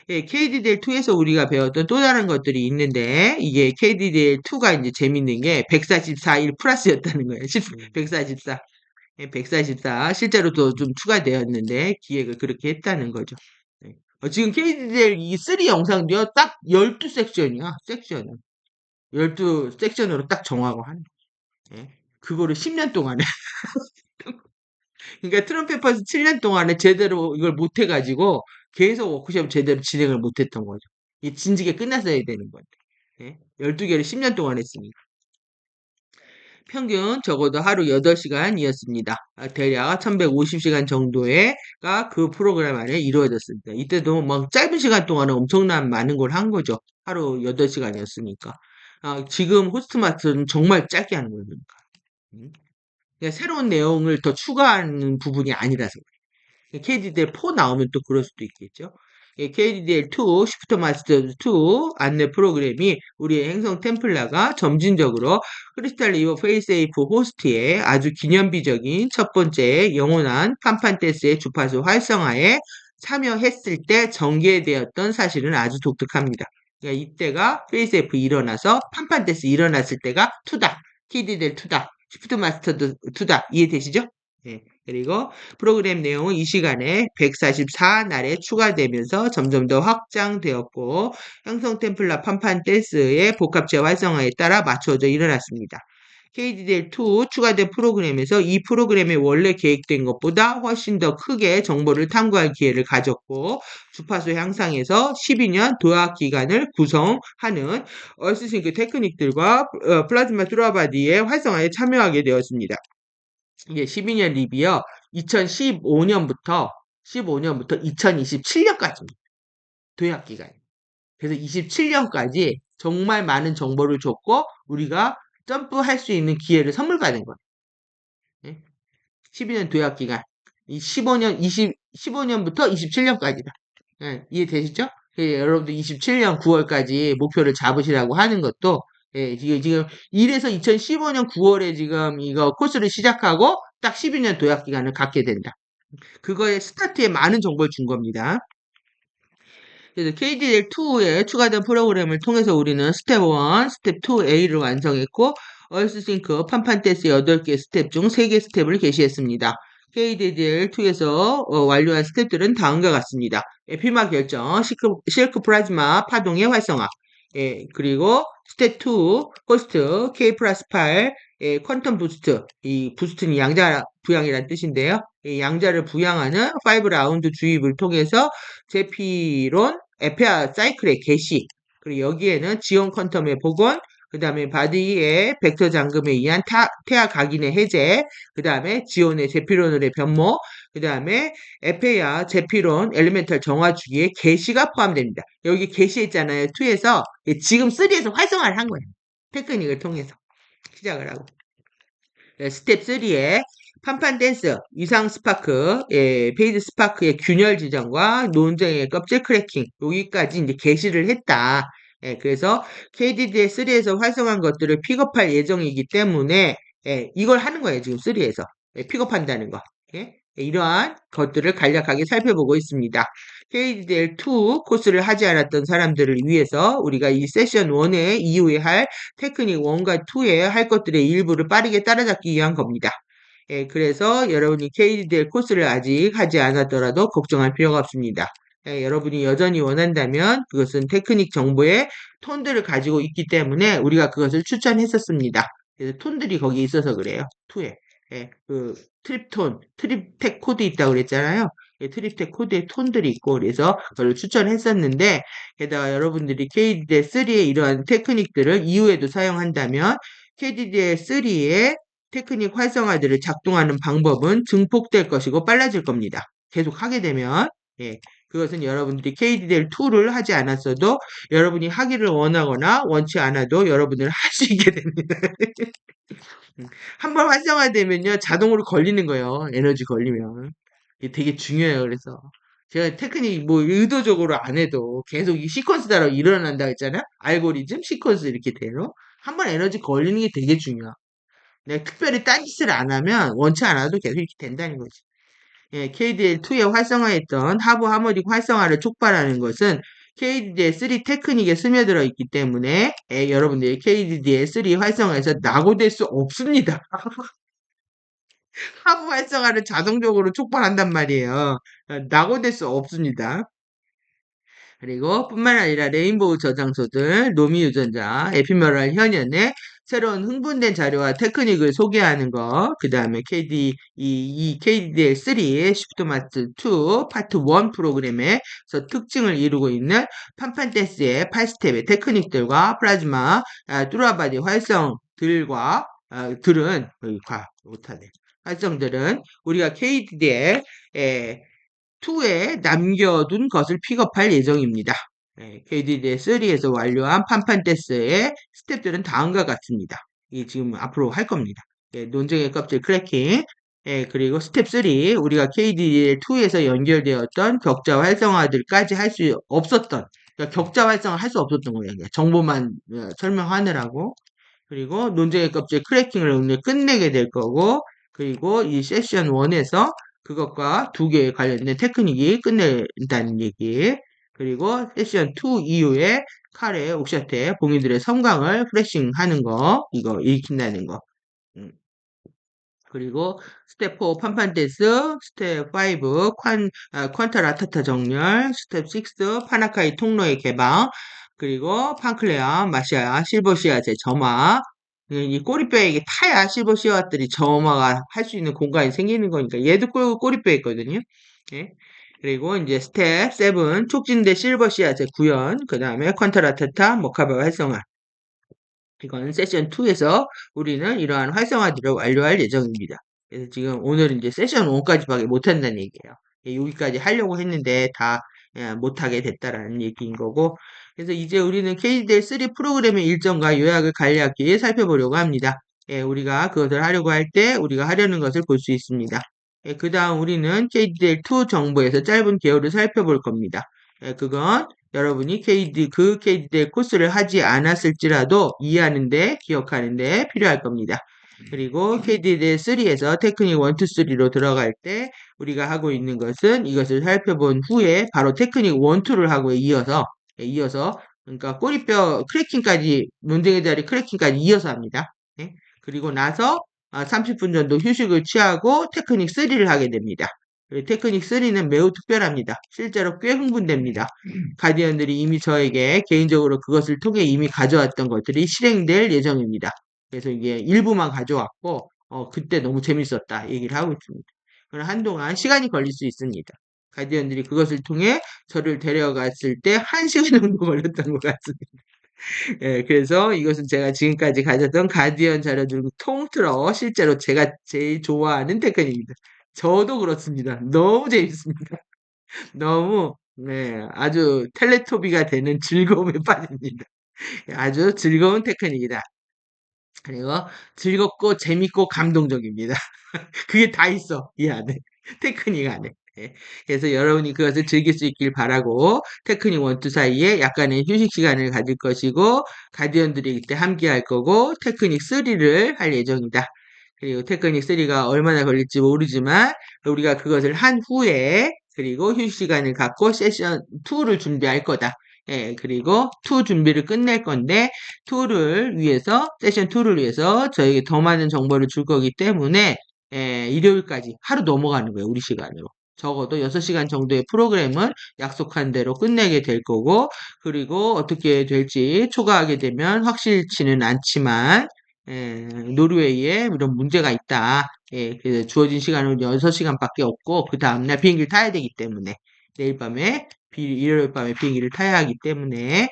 KDDL2에서 우리가 배웠던 또 다른 것들이 있는데 이게 KDDL2가 이제 재밌는 게 144일 플러스였다는 거예요. 144. 144 실제로도 좀 추가되었는데 기획을 그렇게 했다는 거죠. 지금 KDDL 이 3 영상도요, 딱 12섹션이야, 섹션은. 12섹션으로 딱 정하고 하는 거예요. 그거를 10년 동안에. 그러니까 트럼펫퍼스 7년 동안에 제대로 이걸 못 해가지고 계속 워크숍 제대로 진행을 못 했던 거죠. 이 진지게 끝났어야 되는 건데. 12개를 10년 동안 했으니까. 평균 적어도 하루 8시간이었습니다. 대략 1150시간 정도가 그 프로그램 안에 이루어졌습니다. 이때도 막 짧은 시간 동안에 엄청난 많은 걸 한 거죠. 하루 8시간이었으니까. 지금 호스트마스터는 정말 짧게 하는 거예요. 그러니까 새로운 내용을 더 추가하는 부분이 아니라서. KDDL4 나오면 또 그럴 수도 있겠죠. KDDL2 시프트 마스터 2 안내 프로그램이 우리의 행성 템플러가 점진적으로 크리스탈 리버 페이세이프 호스트의 아주 기념비적인 첫 번째 영원한 판판테스의 주파수 활성화에 참여했을 때 전개되었던 사실은 아주 독특합니다. 그러니까 이때가 페이스F 일어나서 판판테스 일어났을 때가 2다. KDDL 2다. 시프트 마스터 2다. 이해되시죠? 네. 그리고 프로그램 내용은 이 시간에 144날에 추가되면서 점점 더 확장되었고 형성 템플러 판판테스의 복합체 활성화에 따라 맞춰져 일어났습니다. KDDL2 추가된 프로그램에서 이 프로그램에 원래 계획된 것보다 훨씬 더 크게 정보를 탐구할 기회를 가졌고 주파수 향상에서 12년 도약 기간을 구성하는 얼스싱크 테크닉들과 플라즈마 뚜라바디의 활성화에 참여하게 되었습니다. 이게 12년 립이요. 2015년부터 2027년까지입니다. 도약 기간. 그래서 27년까지 정말 많은 정보를 줬고 우리가 점프할 수 있는 기회를 선물 받은 거예요. 네? 12년 도약 기간. 이 15년부터 27년까지다. 네, 이해되시죠? 여러분들 27년 9월까지 목표를 잡으시라고 하는 것도 지금 이래서 2015년 9월에 지금 이거 코스를 시작하고 딱 12년 도약 기간을 갖게 된다. 그거에 스타트에 많은 정보를 준 겁니다. 그래서 KDL2에 추가된 프로그램을 통해서 우리는 스텝 1, 스텝 2A를 완성했고 얼스싱크 판판테스 8개 스텝 중 3개 스텝을 게시했습니다. KDL2에서 완료한 스텝들은 다음과 같습니다. 에피마 결정, 실크 플라즈마 파동의 활성화, 그리고 스텝 2, 호스트, K 플러스 8, 퀀텀 부스트, 이 부스트는 양자 부양이라는 뜻인데요. 이 양자를 부양하는 5라운드 주입을 통해서 제피론, 에페아 사이클의 개시, 그리고 여기에는 지온 퀀텀의 복원, 그 다음에 바디의 벡터 잠금에 의한 태아 각인의 해제, 그 다음에 지온의 제피론의 변모, 그 다음에 에페아 제피론 엘리멘탈 정화 주기의 개시가 포함됩니다. 여기 게시했잖아요. 2에서 지금 3에서 활성화를 한 거예요. 테크닉을 통해서 시작을 하고. 스텝 3에 판판 댄스, 위상 스파크, 페이드 스파크의 균열 지정과 논쟁의 껍질 크래킹, 여기까지 이제 게시를 했다. 그래서 KDD3에서 활성한 것들을 픽업할 예정이기 때문에, 이걸 하는 거예요, 지금 3에서. 픽업한다는 거. 이러한 것들을 간략하게 살펴보고 있습니다. KDL2 코스를 하지 않았던 사람들을 위해서 우리가 이 세션 1에 이후에 할 테크닉 1과 2에 할 것들의 일부를 빠르게 따라잡기 위한 겁니다. 그래서 여러분이 KDL 코스를 아직 하지 않았더라도 걱정할 필요가 없습니다. 여러분이 여전히 원한다면 그것은 테크닉 정보의 톤들을 가지고 있기 때문에 우리가 그것을 추천했었습니다. 그래서 톤들이 거기 있어서 그래요. 2에. 그 트립톤, 트립텍 코드 있다고 그랬잖아요. 트립텍 코드에 톤들이 있고 그래서 그걸 추천했었는데 게다가 여러분들이 KDL3의 이러한 테크닉들을 이후에도 사용한다면 KDL3의 테크닉 활성화들을 작동하는 방법은 증폭될 것이고 빨라질 겁니다. 계속 하게 되면 그것은 여러분들이 KDL2를 하지 않았어도 여러분이 하기를 원하거나 원치 않아도 여러분들은 할 수 있게 됩니다. 한번 활성화되면요 자동으로 걸리는 거예요. 에너지 걸리면. 이게 되게 중요해요. 그래서 제가 테크닉 뭐 의도적으로 안 해도 계속 이 시퀀스 따라 일어난다 했잖아요. 알고리즘 시퀀스 이렇게 돼요. 한번 에너지 걸리는 게 되게 중요해요. 내가 특별히 딴짓을 안 하면 원치 않아도 계속 이렇게 된다는 거지. KDL2에 활성화했던 하부 하모닉 활성화를 촉발하는 것은 KDL3 테크닉에 스며들어 있기 때문에 여러분들이 KDL3 활성화에서 낙오될 수 없습니다. 하부 활성화를 자동적으로 촉발한단 말이에요. 낙오될 수 없습니다. 그리고 뿐만 아니라 레인보우 저장소들, 노미 유전자, 에피메랄 현현의 새로운 흥분된 자료와 테크닉을 소개하는 거, 그 다음에 이 KDL3 시프트마스 2 파트 1 프로그램에서 특징을 이루고 있는 판판테스의 8스텝의 테크닉들과 플라즈마 뚜라바디 활성들과 들은 못하네. 활성들은 우리가 KDL 2에 남겨둔 것을 픽업할 예정입니다. KDD3에서 완료한 판판테스의 스텝들은 다음과 같습니다. 이게 지금 앞으로 할 겁니다. 논쟁의 껍질 크래킹, 예, 그리고 스텝 3, 우리가 KDDL2에서 연결되었던 격자 활성화들까지 할 수 없었던, 그러니까 격자 활성화 할 수 없었던 거예요. 그냥 정보만 설명하느라고. 그리고 논쟁의 껍질 크래킹을 오늘 끝내게 될 거고, 그리고 이 세션 1에서 그것과 두 개에 관련된 테크닉이 끝낸다는 얘기. 그리고 세션 2 이후에 칼의 옥샷에 봉인들의 섬광을 프레싱 하는 거, 이거 익힌다는 거. 그리고 스텝 4 판판 댄스, 스텝 5 퀀타 라타타 정렬, 스텝 6 파나카이 통로의 개방, 그리고 판클레아, 마시아, 실버시아제 점화. 이 꼬리뼈에 이게 타야 실버시아들이 점화가 할 수 있는 공간이 생기는 거니까 얘도 꼬리뼈에 있거든요. 예. 그리고 이제 스텝 7 촉진대 실버시아제 구현, 그 다음에 퀀타 라타타 머카바 활성화. 이건 세션 2에서 우리는 이러한 활성화들을 완료할 예정입니다. 그래서 지금 오늘은 이제 세션 1까지밖에 못한다는 얘기예요. 예, 여기까지 하려고 했는데 다 못하게 됐다라는 얘기인 거고. 그래서 이제 우리는 KDL3 프로그램의 일정과 요약을 간략히 살펴보려고 합니다. 예, 우리가 그것을 하려고 할 때 우리가 하려는 것을 볼 수 있습니다. 예, 그 다음 우리는 KDL2 정보에서 짧은 개요를 살펴볼 겁니다. 예, 그건 여러분이 KDL 코스를 하지 않았을지라도 이해하는데, 기억하는데 필요할 겁니다. 그리고 KDL3에서 테크닉 1, 2, 3로 들어갈 때 우리가 하고 있는 것은 이것을 살펴본 후에 바로 테크닉 1, 2를 하고 이어서 그러니까 꼬리뼈 크래킹까지 논쟁의 자리 크래킹까지 이어서 합니다. 네? 그리고 나서 30분 정도 휴식을 취하고 테크닉 3를 하게 됩니다. 테크닉 3는 매우 특별합니다. 실제로 꽤 흥분됩니다. 가디언들이 이미 저에게 개인적으로 그것을 통해 이미 가져왔던 것들이 실행될 예정입니다. 그래서 이게 일부만 가져왔고, 그때 너무 재밌었다 얘기를 하고 있습니다. 그럼 한동안 시간이 걸릴 수 있습니다. 가디언들이 그것을 통해 저를 데려갔을 때 1시간 정도 걸렸던 것 같습니다. 예, 그래서 이것은 제가 지금까지 가졌던 가디언 자료들 통틀어 실제로 제가 제일 좋아하는 테크닉입니다. 저도 그렇습니다. 너무 재밌습니다. 너무, 네, 아주 텔레토비가 되는 즐거움에 빠집니다. 아주 즐거운 테크닉이다. 그리고 즐겁고 재밌고 감동적입니다. 그게 다 있어, 이 안에. 테크닉 안에. 예. 그래서 여러분이 그것을 즐길 수 있길 바라고, 테크닉 1, 2 사이에 약간의 휴식 시간을 가질 것이고, 가디언들이 이때 함께 할 거고, 테크닉 3를 할 예정이다. 그리고 테크닉 3가 얼마나 걸릴지 모르지만, 우리가 그것을 한 후에, 그리고 휴식 시간을 갖고 세션 2를 준비할 거다. 예, 그리고 2 준비를 끝낼 건데, 세션 2를 위해서 저에게 더 많은 정보를 줄 거기 때문에, 일요일까지 하루 넘어가는 거예요, 우리 시간으로. 적어도 6시간 정도의 프로그램은 약속한 대로 끝내게 될 거고, 그리고 어떻게 될지 초과하게 되면 확실치는 않지만, 노르웨이에 이런 문제가 있다. 예, 그래서 주어진 시간은 6시간밖에 없고, 그 다음날 비행기를 타야 되기 때문에, 내일 밤에, 일요일 밤에 비행기를 타야 하기 때문에,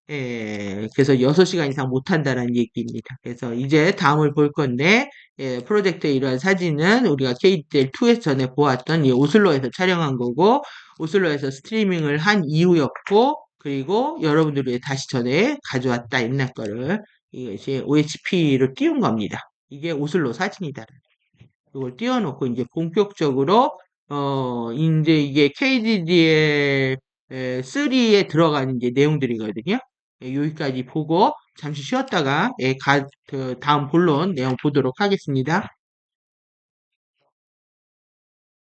그래서 6시간 이상 못한다는 얘기입니다. 그래서 이제 다음을 볼 건데, 프로젝트의 이러한 사진은 우리가 KDL2에서 전에 보았던 이 오슬로에서 촬영한 거고, 오슬로에서 스트리밍을 한 이후였고, 그리고 여러분들이 다시 전에 가져왔다, 옛날 거를. 이것이 OHP를 띄운 겁니다. 이게 오슬로 사진이다. 이걸 띄워놓고 이제 본격적으로 이제 이게 KDDL 3에 들어가는 이제 내용들이거든요. 여기까지 보고 잠시 쉬었다가 그 다음 본론 내용 보도록 하겠습니다.